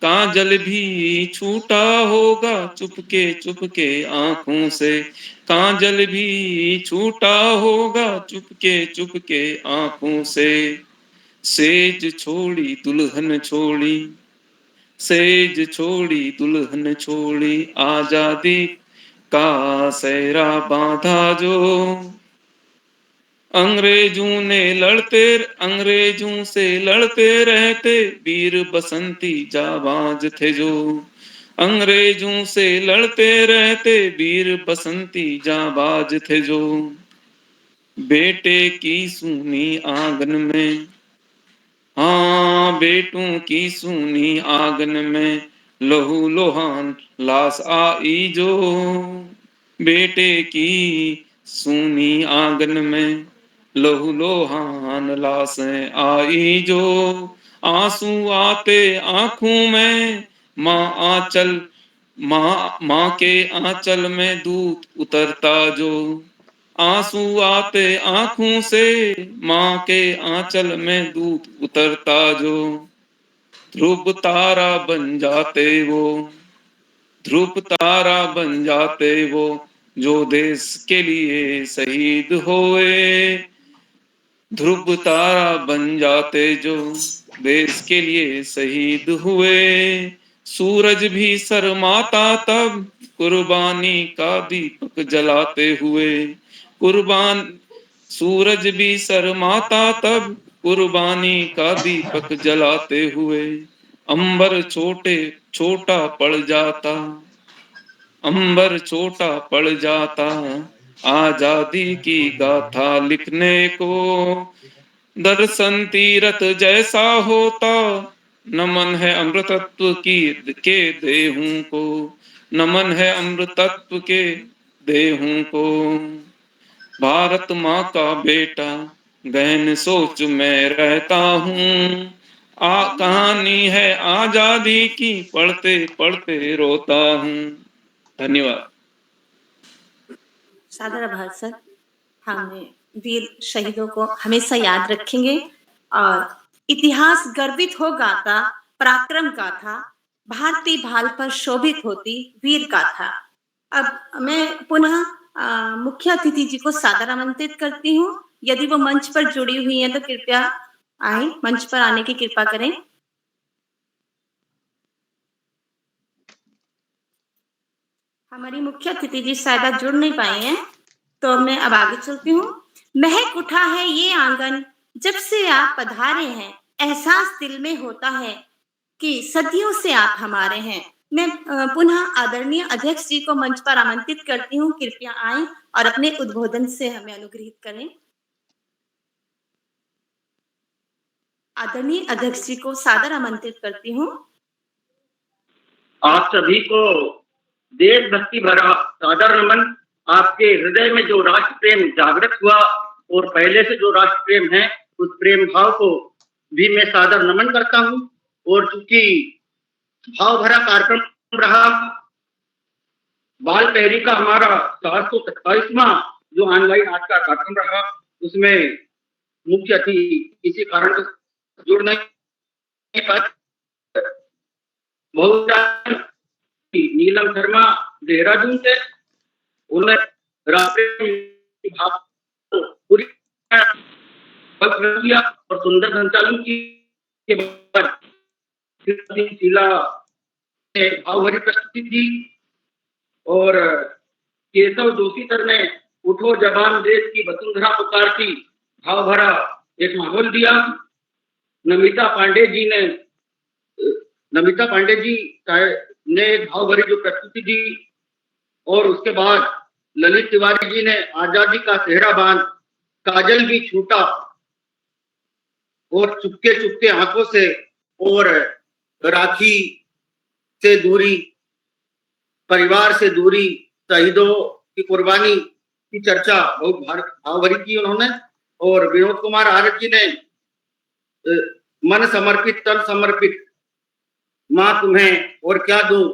Speaker 15: काजल भी छूटा होगा चुपके चुपके आंखों से। काजल भी छूटा होगा चुपके चुपके आंखों से। सेज छोड़ी दुल्हन छोड़ी, सेज छोड़ी दुल्हन छोड़ी, आजादी का सेहरा बांधा जो। अंग्रेजों से लड़ते रहते वीर बसंती जाबाज थे जो। अंग्रेजों से लड़ते रहते वीर बसंती जाबाज थे जो। बेटे की सूनी आंगन में, हाँ बेटों की सूनी आंगन में लहू लोहान लाश आई जो। बेटे की सूनी आंगन में लहू लोहान लाशें आई जो। आंसू आते आंखों में माँ के आंचल में दूध उतरता जो। आंसू आते आंखों से माँ के आंचल में दूध उतरता जो। ध्रुव तारा बन जाते वो, ध्रुव तारा बन जाते वो जो देश के लिए शहीद हुए। ध्रुव तारा बन जाते जो देश के लिए शहीद हुए। सूरज भी शर्माता तब कुर्बानी का दीपक जलाते हुए। सूरज भी शर्माता तब कुर्बानी का दीपक जलाते हुए। अंबर छोटा पड़ जाता, अंबर छोटा पड़ जाता आजादी की गाथा लिखने को। दर्शन तीरथ जैसा होता, नमन है अमृतत्व के देहूं को। नमन है अमृतत्व के देहूं को। भारत माँ का बेटा गहन सोच में रहता हूँ। कहानी है आजादी की, पढ़ते पढ़ते रोता हूँ। धन्यवाद।
Speaker 11: सादर आभार सर। हमने वीर शहीदों को हमेशा याद रखेंगे और इतिहास गर्वित हो गाता पराक्रम गाथा, भारतीय भाल पर शोभित होती वीर गाथा। अब मैं पुनः मुख्य अतिथि जी को सादर आमंत्रित करती हूँ। यदि वो मंच पर जुड़ी हुई हैं तो कृपया आए, मंच पर आने की कृपा करें। हमारी मुख्य अतिथि जी शायद जुड़ नहीं पाई हैं, तो मैं अब आगे चलती हूँ। महक उठा है ये आंगन जब से आप पधारे हैं, एहसास दिल में होता है कि सदियों से आप हमारे हैं। मैं पुनः आदरणीय अध्यक्ष जी को मंच पर आमंत्रित करती हूँ, कृपया आएं और अपने उद्बोधन से हमें अनुग्रहित करें। आदरणीय अध्यक्ष जी को सादर आमंत्रित करती हूँ।
Speaker 10: आप सभी को देशभक्ति भरा सादर नमन। आपके हृदय में जो राष्ट्र प्रेम जागृत हुआ और पहले से जो राष्ट्र प्रेम है, उस प्रेम भाव को भी मैं सादर नमन करता हूँ। और चूंकि भाव भरा कार्यक्रम रहा, बाल पहरी का हमारा 727वां जो ऑनलाइन आज का कार्यक्रम रहा, उसमें मुख्य अतिथि किसी कारण से जुड़ नहीं पाए। बहुत नीलम शर्मा देहरादून से, उन्हें राष्ट्रीय भाव पूरी किया और सुंदर संचालन के बाद शीला ने भाव भरी प्रस्तुति दी और केशव जोशी सर ने उठो जवान देश की वसुंधरा पुकार की भाव भरा एक माहौल दिया। नमिता पांडे जी ने एक भाव भरी जो प्रस्तुति दी और उसके बाद ललित तिवारी जी ने आजादी का सेहरा बांध, काजल भी छूटा और चुपके चुपके आंखों से और राखी से दूरी, परिवार से दूरी, शहीदों की कुर्बानी की चर्चा बहुत भाव भरी की उन्होंने। और विनोद कुमार आर्य जी ने मन समर्पित तन समर्पित, माँ तुम्हें और क्या दूं,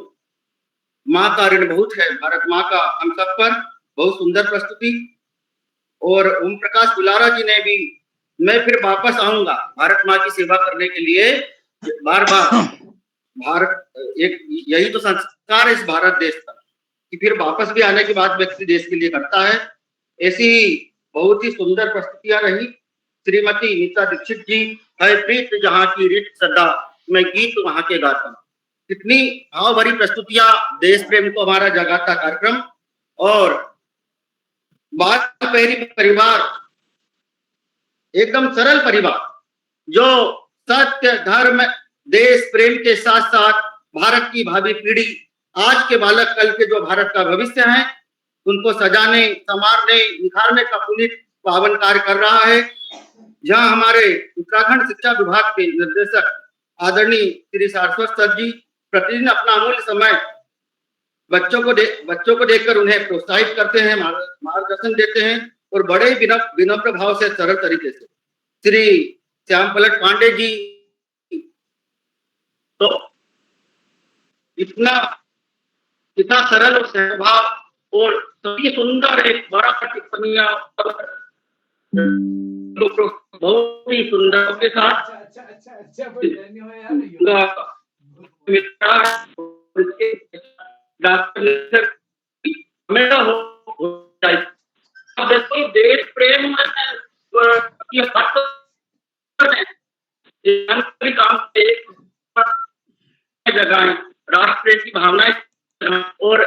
Speaker 10: माँ का ऋण बहुत है भारत माँ का हम सब पर, बहुत सुंदर प्रस्तुति। और ओम प्रकाश दुलारा जी ने भी मैं फिर वापस आऊंगा भारत माँ की सेवा करने के लिए, बार बार भारत एक यही तो संस्कार है इस भारत देश का कि फिर वापस भी आने के बाद व्यक्ति देश के लिए करता है। ऐसी बहुत ही सुंदर प्रस्तुतियां रही। श्रीमती नीता दीक्षित जी, है प्रीत जहाँ की रीत सदा, मैं गीत वहां के गाता हूं। कितनी भाव भरी प्रस्तुतियां, देश प्रेम को हमारा जगाता कार्यक्रम। और बाल पहरी परिवार एकदम सरल परिवार जो सत्य धर्म देश प्रेम के साथ साथ भारत की भावी पीढ़ी, आज के बालक कल के जो भारत का भविष्य है, उनको सजाने संवारने निखारने का पुनीत पावन कार्य कर रहा है। जहां हमारे उत्तराखंड शिक्षा विभाग के निर्देशक आदरणीय श्री सारस्वत सर जी प्रतिदिन अपना अमूल्य समय बच्चों को देखकर उन्हें प्रोत्साहित करते हैं, मार्गदर्शन देते हैं और बड़े विनम्र भाव से सरल तरीके से। श्री श्याम पलट पांडे जी तो इतना सरल और स्वभाव और सभी सुंदर एक बड़ा टिप्पणियां बहुत ही सुंदर के साथ देश प्रेम जगाएं, राष्ट्र की भावनाएं और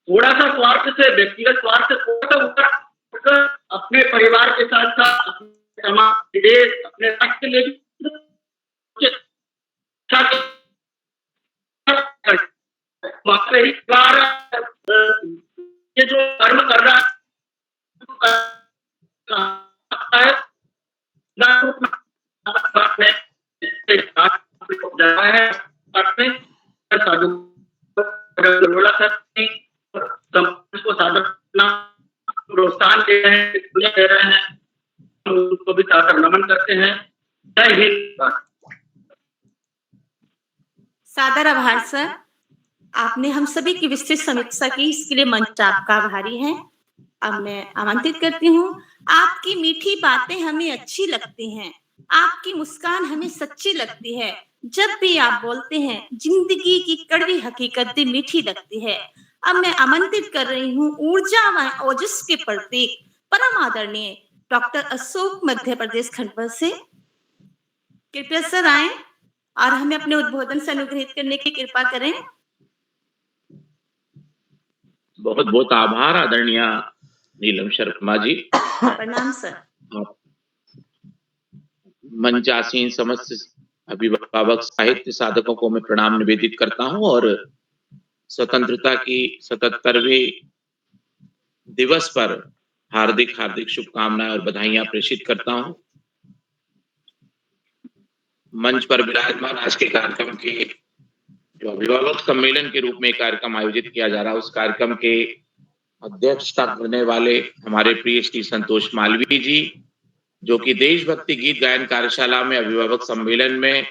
Speaker 10: थोड़ा सा स्वार्थ से, व्यक्तिगत स्वार्थ से थोड़ा ऊपर अपने परिवार के साथ साथ अपने समाज, देश, अपने राष्ट्र के लिए ये जो कर्म कर रहा है को प्रोत्साहन दे रहे हैं, उनको भी सादर नमन करते हैं। जय हिंद।
Speaker 11: सादर आभार सर, आपने हम सभी की विस्तृत समीक्षा की, इसके लिए मंच आपका आभारी है। अब मैं आमंत्रित करती हूँ, आपकी मीठी बातें हमें अच्छी लगती हैं, आपकी मुस्कान हमें सच्ची लगती है। जब भी आप बोलते हैं, जिंदगी की कड़वी हकीकत भी मीठी लगती है। अब मैं आमंत्रित कर रही हूँ ऊर्जा व ओजस के प्रतीक परम आदरणीय डॉक्टर अशोक मध्य प्रदेश खंडवा से। कृपया सर आए और हमें अपने उद्बोधन से अनुग्रहित करने की कृपा करें।
Speaker 16: बहुत बहुत आभार आदरणीय नीलम शर्मा जी।
Speaker 11: प्रणाम सर।
Speaker 16: आप मंचासीन समस्त अभिभावक साहित्य साधकों को मैं प्रणाम निवेदित करता हूं और स्वतंत्रता की 77वें दिवस पर हार्दिक हार्दिक शुभकामनाएं और बधाइयां प्रेषित करता हूं। मंच पर विराजमान आज के कार्यक्रम के जो अभिभावक सम्मेलन के रूप में कार्यक्रम आयोजित किया जा रहा है, उस कार्यक्रम के अध्यक्षता करने वाले हमारे प्रिय श्री संतोष मालवीय जी, जो कि देशभक्ति गीत गायन कार्यशाला में अभिभावक सम्मेलन में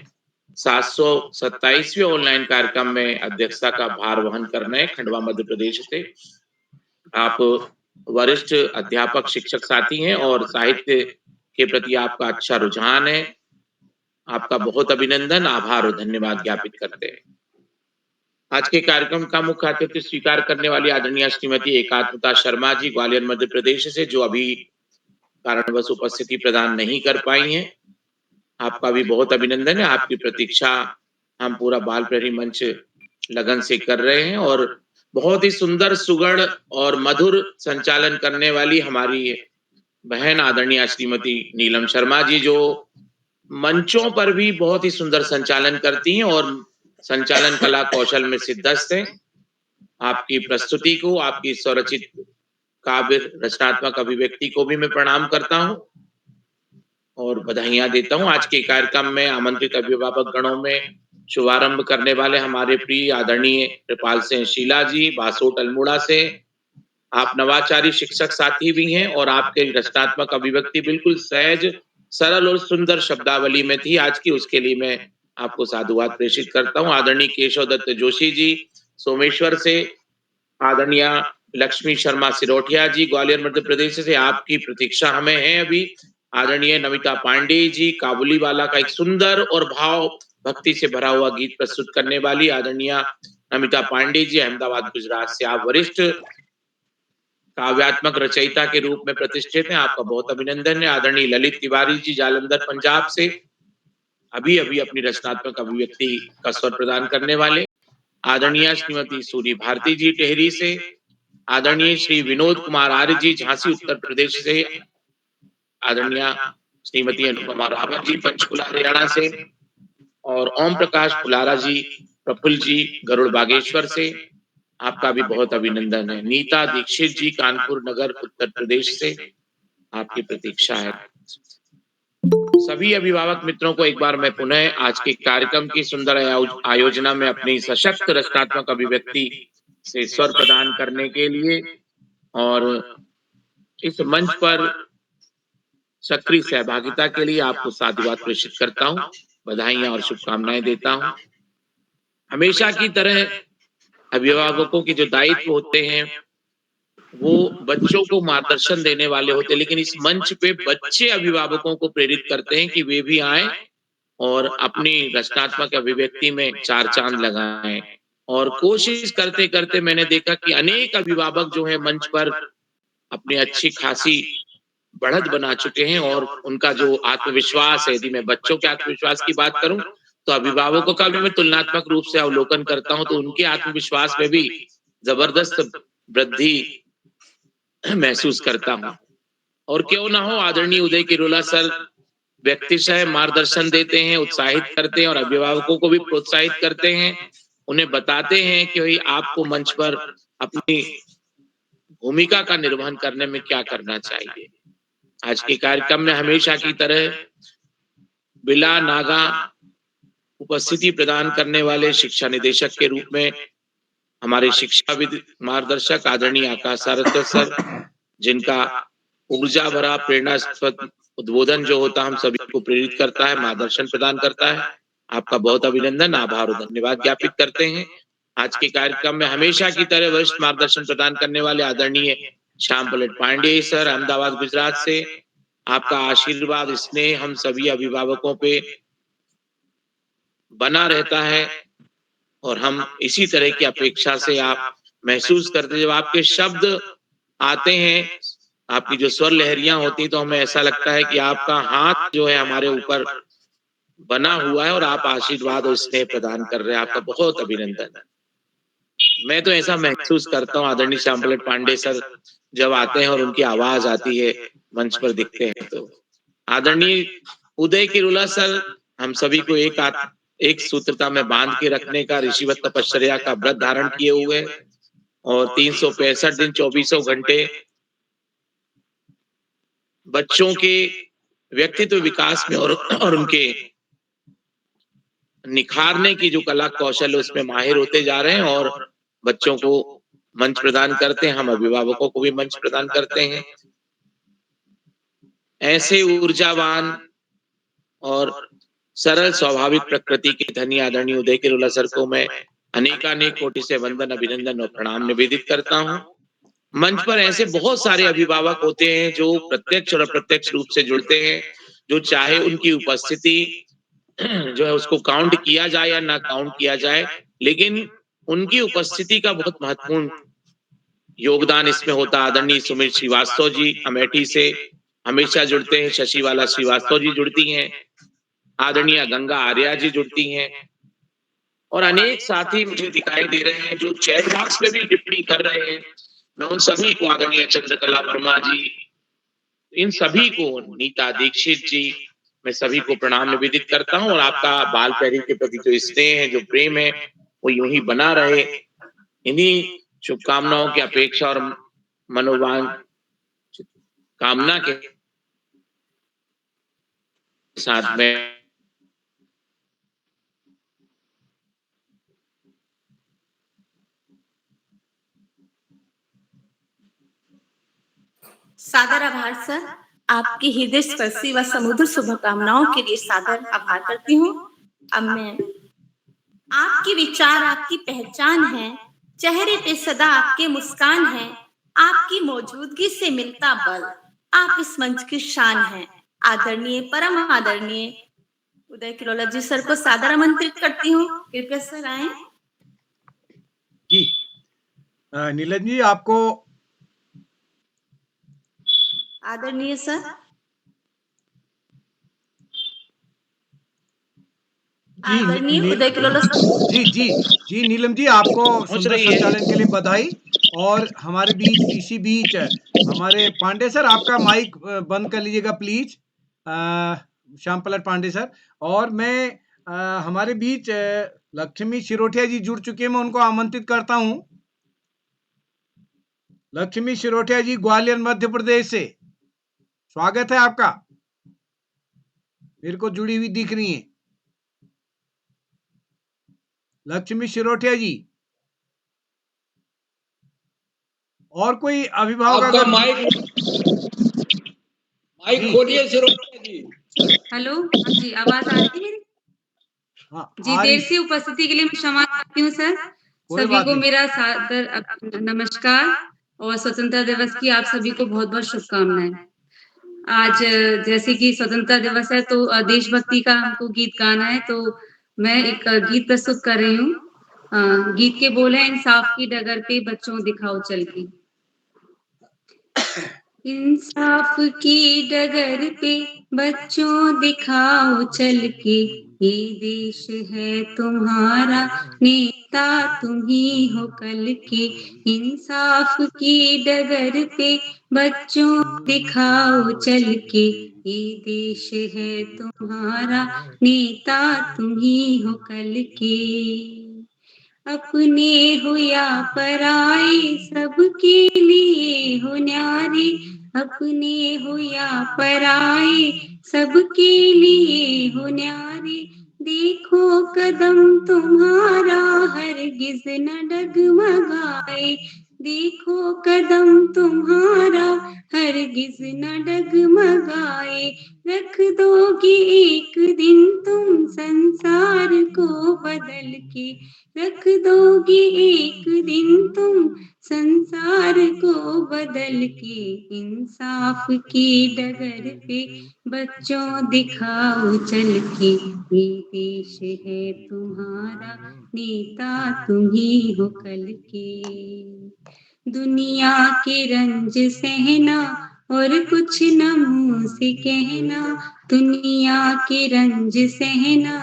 Speaker 16: 727वें ऑनलाइन कार्यक्रम में अध्यक्षता का भार वहन कर रहे हैं खंडवा मध्य प्रदेश से। आप वरिष्ठ अध्यापक शिक्षक साथी हैं और साहित्य के प्रति आपका अच्छा रुझान है। आपका बहुत अभिनंदन, आभार और धन्यवाद ज्ञापित करते हैं। आज के कार्यक्रम का मुख्य अतिथि स्वीकार करने वाली आदरणीय श्रीमती एकात्मता शर्मा जी ग्वालियर मध्य प्रदेश से, जो अभी कारणवश उपस्थिति प्रदान नहीं कर पाई हैं। आपका भी बहुत अभिनंदन है। आपकी प्रतीक्षा हम पूरा बाल प्रहरी मंच लगन से कर रहे हैं और बहुत ही सुंदर सुगढ़ और मधुर संचालन करने वाली हमारी बहन आदरणीय श्रीमती नीलम शर्मा जी, जो मंचों पर भी बहुत ही सुंदर संचालन करती हैं और संचालन कला कौशल में सिद्धस्त हैं। आपकी प्रस्तुति को, आपकी स्वरचित काव्य रचनात्मक अभिव्यक्ति को भी मैं प्रणाम करता हूं और बधाइयां देता हूं। आज के कार्यक्रम में आमंत्रित अभिभावक गणों में शुभारंभ करने वाले हमारे प्रिय आदरणीय कृपाल सिंह शीला जी बासोट अल्मोड़ा से। आप नवाचारी शिक्षक साथी भी हैं और आपके रचनात्मक अभिव्यक्ति बिल्कुल सहज, सरल और सुंदर शब्दावली में थी आज की, उसके लिए मैं आपको साधुवाद प्रेषित करता हूं। आदरणीय केशव दत्त जोशी जी सोमेश्वर से, आदरणीय लक्ष्मी शर्मा सिरोठिया जी ग्वालियर मध्य प्रदेश से, आपकी प्रतीक्षा हमें है अभी। आदरणीय नमिता पांडे जी काबुली वाला का एक सुंदर और भाव भक्ति से भरा हुआ गीत प्रस्तुत करने वाली आदरणीय नमिता पांडे जी अहमदाबाद गुजरात से। आप वरिष्ठ काव्यात्मक रचयिता के रूप में प्रतिष्ठित हैं, आपका बहुत अभिनंदन है। आदरणीय ललित तिवारी जी जालंधर पंजाब से, अभी अभी अपनी रचनात्मक अभिव्यक्ति का स्वर प्रदान करने वाले। आदरणीय श्रीमती सूरी भारती जी टेहरी से, आदरणीय श्री विनोद कुमार आर्य जी झांसी उत्तर प्रदेश से, आदरणीय श्रीमती अनुपमा रावत जी पंचकुला हरियाणा से और ओम प्रकाश फुलारा जी प्रफुल्ल जी गरुड़ बागेश्वर से। आपका भी बहुत अभिनंदन है। नीता दीक्षित जी कानपुर नगर उत्तर प्रदेश से, आपकी प्रतीक्षा है। सभी अभिभावक मित्रों को एक बार मैं पुनः आज के कार्यक्रम की सुंदर आयोजना में अपनी सशक्त रचनात्मक अभिव्यक्ति से स्वर प्रदान करने के लिए और इस मंच पर सक्रिय सहभागिता के लिए आपको साधुवाद प्रेषित करता हूं, बधाइयां और शुभकामनाएं देता हूं। हमेशा की तरह अभिभावकों के जो दायित्व होते हैं वो बच्चों को मार्गदर्शन देने वाले होते हैं, लेकिन इस मंच पे बच्चे अभिभावकों को प्रेरित करते हैं कि वे भी आए और अपनी रचनात्मक अभिव्यक्ति में चार चांद लगाएं। और कोशिश करते करते मैंने देखा कि अनेक अभिभावक जो है मंच पर अपनी अच्छी खासी बढ़त बना चुके हैं और उनका जो आत्मविश्वास है, यदि मैं बच्चों के आत्मविश्वास की बात करूं तो अभिभावकों का भी मैं तुलनात्मक रूप से अवलोकन करता हूं, तो उनके आत्मविश्वास में भी जबरदस्त वृद्धि महसूस करता हूं। और क्यों ना हो, आदरणीय उदय किरोला सर व्यक्तिशः मार्गदर्शन देते हैं, उत्साहित करते हैं और अभिभावकों को भी प्रोत्साहित करते हैं, उन्हें बताते हैं कि भाई आपको मंच पर अपनी भूमिका का निर्वहन करने में क्या करना चाहिए। आज के कार्यक्रम में हमेशा की तरह बिला नागा उपस्थिति प्रदान करने वाले शिक्षा निदेशक के रूप में हमारे शिक्षाविद मार्गदर्शक आदरणीय आकाश सारस्वत सर, जिनका ऊर्जा भरा प्रेरणास्पद उद्बोधन जो होता हम सभी को प्रेरित करता है, मार्गदर्शन प्रदान करता है। आपका बहुत अभिनंदन, आभार और धन्यवाद ज्ञापित करते हैं। आज के कार्यक्रम में हमेशा की तरह वरिष्ठ मार्गदर्शन प्रदान करने वाले आदरणीय श्याम पलट पांडे सर अहमदाबाद गुजरात से, आपका आशीर्वाद स्नेह हम सभी अभिभावकों पे बना रहता है और हम इसी तरह की अपेक्षा से आप महसूस करते, जब आपके शब्द आते हैं, आपकी जो स्वर लहरियां होती, तो हमें ऐसा लगता है कि आपका हाथ जो है हमारे ऊपर बना हुआ है और आप आशीर्वाद और स्नेह प्रदान कर रहे हैं। आपका बहुत अभिनंदन। मैं तो ऐसा महसूस करता हूँ आदरणीय श्याम पलट पांडे सर जब आते हैं और उनकी आवाज आती है, मंच पर दिखते हैं, तो आदरणीय उदय किरुला सर हम सभी को एक सूत्रता में बांध के रखने का, ऋषिवत तपश्चर्या का व्रत धारण किए हुए और 365 दिन 24 घंटे बच्चों के व्यक्तित्व विकास में और उनके निखारने की जो कला कौशल है उसमें माहिर होते जा रहे हैं और बच्चों को मंच प्रदान करते हैं, हम अभिभावकों को भी मंच प्रदान करते हैं। ऐसे ऊर्जावान और सरल स्वाभाविक प्रकृति के धनी आदरणीय उदय किरुला सर को मैं अनेकानेक कोटि से वंदन, अभिनंदन और प्रणाम निवेदित करता हूं। मंच पर ऐसे बहुत सारे अभिभावक होते हैं जो प्रत्यक्ष और अप्रत्यक्ष रूप से जुड़ते हैं, जो चाहे उनकी उपस्थिति जो है उसको काउंट किया जाए या ना काउंट किया जाए, लेकिन उनकी उपस्थिति का बहुत महत्वपूर्ण योगदान इसमें होता। आदरणीय सुमित श्रीवास्तव जी अमेठी से हमेशा जुड़ते हैं, शशिवाला श्रीवास्तव जी जुड़ती हैं, आदरणीय गंगा आर्या जी जुड़ती हैं और अनेक साथी मुझे दिखाई दे रहे हैं जो चैट बॉक्स में भी टिप्पणी कर रहे हैं। मैं उन सभी को, आदरणीय चंद्रकला वर्मा जी, इन सभी को, नीता दीक्षित जी, मैं सभी को प्रणाम निवेदित करता हूं और आपका बाल पैरी के प्रति जो स्नेह है, जो प्रेम है, वो यूं ही बना रहे। इन्हीं शुभकामनाओं की अपेक्षा और मनोवांग कामना के साथ में
Speaker 11: सादर आभार सर, आपकी हृदय स्पर्शी व समुद्र शुभकामनाओं के लिए सादर आभार करती हूँ। अब मैं, आपके विचार आपकी पहचान है, चेहरे पे सदा आपके मुस्कान है, आपकी मौजूदगी से मिलता बल, आप इस मंच की शान है। आदरणीय परम आदरणीय उदय किरुला जी सर को सादर आमंत्रित करती हूँ, कृपया सर आए।
Speaker 1: जी नीलम जी, आपको
Speaker 11: आदरणीय सर, आदरणीय उदय किरुला सर।
Speaker 1: जी नीलम जी, आपको सुंदर संचालन के लिए बधाई। और हमारे बीच इसी बीच हमारे पांडे सर, आपका माइक बंद कर लीजिएगा प्लीज, श्याम पलट पांडे सर। और मैं हमारे बीच लक्ष्मी सिरोठिया जी जुड़ चुके हैं, मैं उनको आमंत्रित करता हूं। लक्ष्मी सिरोठिया जी ग्वालियर मध्य प्रदेश से, स्वागत है आपका। मेरे को जुड़ी हुई दिख रही है लक्ष्मी सिरोठिया जी। और कोई अभिभावक
Speaker 7: आपका माइक खोलिए सिरोठिया जी।
Speaker 17: हेलो, हाँ जी, आवाज आ रही है मेरी? जी, देर से उपस्थिति के लिए मैं क्षमा चाहती हूँ सर। सभी को मेरा सादर नमस्कार और स्वतंत्रता दिवस की आप सभी को बहुत बहुत शुभकामनाएं। आज जैसे कि स्वतंत्रता दिवस है तो देशभक्ति का हमको गीत गाना है, तो मैं एक गीत प्रस्तुत कर रही हूँ। गीत के बोल हैं, इंसाफ की डगर पे बच्चों दिखाओ चल के। इंसाफ की डगर पे बच्चों दिखाओ चल के, ये देश है तुम्हारा, नेता तुम ही हो कल के। इंसाफ की डगर पे बच्चों दिखाओ चल के, ये देश है तुम्हारा, नेता तुम ही हो कल के। अपने हो या पराए सबके लिए हो न्यारे, अपने हो या पराए सबके लिए हो न्यारे। देखो कदम तुम्हारा हरगिज न डगमगाए, देखो कदम तुम्हारा हरगिज न डगमगाए। रख दोगी एक दिन तुम संसार को बदल के, रख दोगी एक दिन तुम संसार को बदल के, इंसाफ की डगर पे बच्चों दिखाओ चल के, ये देश है तुम्हारा नेता तुम ही हो कल के। दुनिया के रंज सहना और कुछ न मुंह से कहना, दुनिया के रंज सहना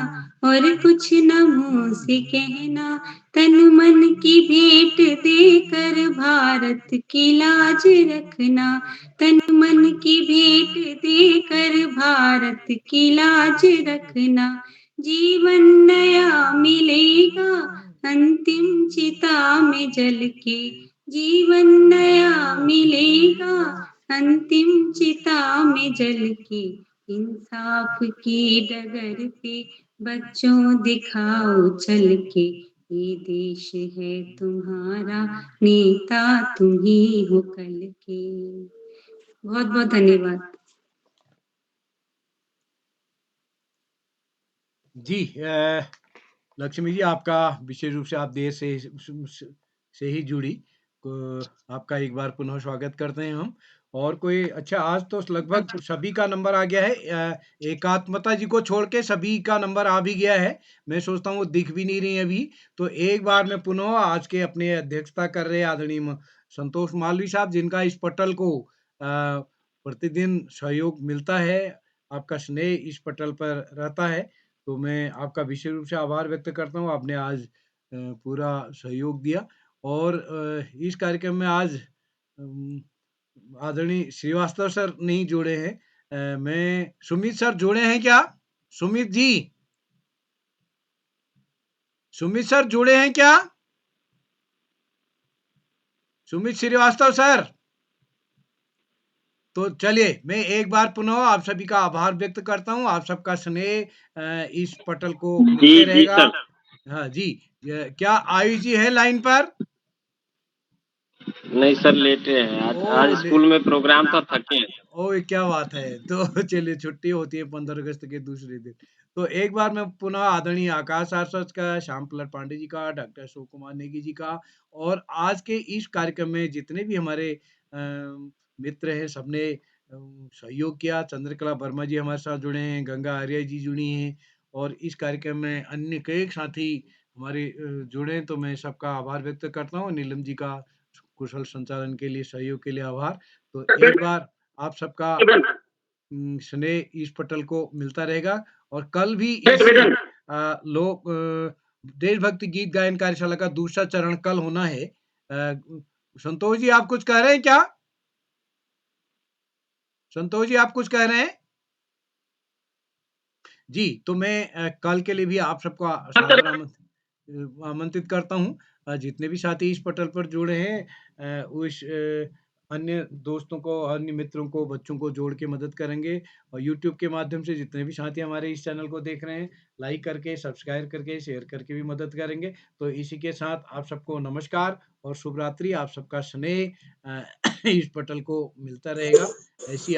Speaker 17: और कुछ न मुंह से कहना, तन मन की भेंट देकर भारत की लाज रखना, तन मन की भेंट देकर भारत की लाज रखना, जीवन नया मिलेगा अंतिम चिता में जल के, जीवन नया मिलेगा अंतिम चिता में जल के, इंसाफ की डगर पे बच्चों दिखाओ चल के, ये देश है तुम्हारा नेता तुम ही हो कल के। बहुत बहुत धन्यवाद।
Speaker 1: जी लक्ष्मी जी, आपका विशेष रूप से आप देश से ही जुड़ी, आपका एक बार पुनः स्वागत करते हैं हम। और कोई अच्छा, आज तो लगभग सभी का नंबर आ गया है, एकात्मता जी को छोड़ के सभी का नंबर आ भी गया है। मैं सोचता हूँ वो दिख भी नहीं रही अभी, तो एक बार मैं पुनः आज के अपने अध्यक्षता कर रहे आदरणीय संतोष मालवी साहब, जिनका इस पटल को प्रतिदिन सहयोग मिलता है, आपका स्नेह इस पटल पर रहता है, तो मैं आपका विशेष रूप से आभार व्यक्त करता हूँ। आपने आज पूरा सहयोग दिया। और इस कार्यक्रम में आज आदरणीय श्रीवास्तव सर नहीं जुड़े हैं, मैं सुमित सर जुड़े हैं क्या? सुमित जी, सुमित सर जुड़े हैं क्या? सुमित श्रीवास्तव सर, तो चलिए मैं एक बार पुनः आप सभी का आभार व्यक्त करता हूं। आप सबका स्नेह इस पटल को मिलते रहेगा। हाँ जी, क्या आयुष जी है लाइन पर?
Speaker 18: नहीं सर, लेटे हैं। आज स्कूल में प्रोग्राम था, थके हैं।
Speaker 1: ओए क्या बात है, तो चलिए छुट्टी होती है 15 अगस्त के दूसरे दिन। तो एक बार मैं पुनः आदरणीय आकाश आर्सद का, श्याम प्रसाद पांडे जी का, डॉक्टर अशोक कुमार नेगी जी का, और आज के इस कार्यक्रम में जितने भी हमारे मित्र हैं, सबने सहयोग किया। चंद्रकला वर्मा जी हमारे साथ जुड़े हैं, गंगा आर्य जी जुड़ी हैं, और इस कार्यक्रम में अन्य कई साथी हमारे जुड़े हैं, तो मैं सबका आभार व्यक्त करता हूँ। नीलम जी का कुशल संचालन के लिए, सहयोग के लिए आभार। तो एक बार आप सबका स्नेह इस पटल को मिलता रहेगा। और कल भी इसी लोक देशभक्ति गीत गायन कार्यशाला का दूसरा चरण कल होना है। संतोष जी, आप कुछ कह रहे हैं क्या? संतोष जी, आप कुछ कह रहे हैं? जी, तो मैं कल के लिए भी आप सबको आमंत्रित करता हूँ। जितने भी साथी इस पटल पर जुड़े हैं, उस अन्य दोस्तों को, अन्य मित्रों को, बच्चों को जोड़ के मदद करेंगे। और यूट्यूब के माध्यम से जितने भी साथी हमारे इस चैनल को देख रहे हैं, लाइक करके, सब्सक्राइब करके, शेयर करके भी मदद करेंगे। तो इसी के साथ आप सबको नमस्कार और शुभ रात्रि। आप सबका स्नेह इस पटल को मिलता रहेगा, ऐसी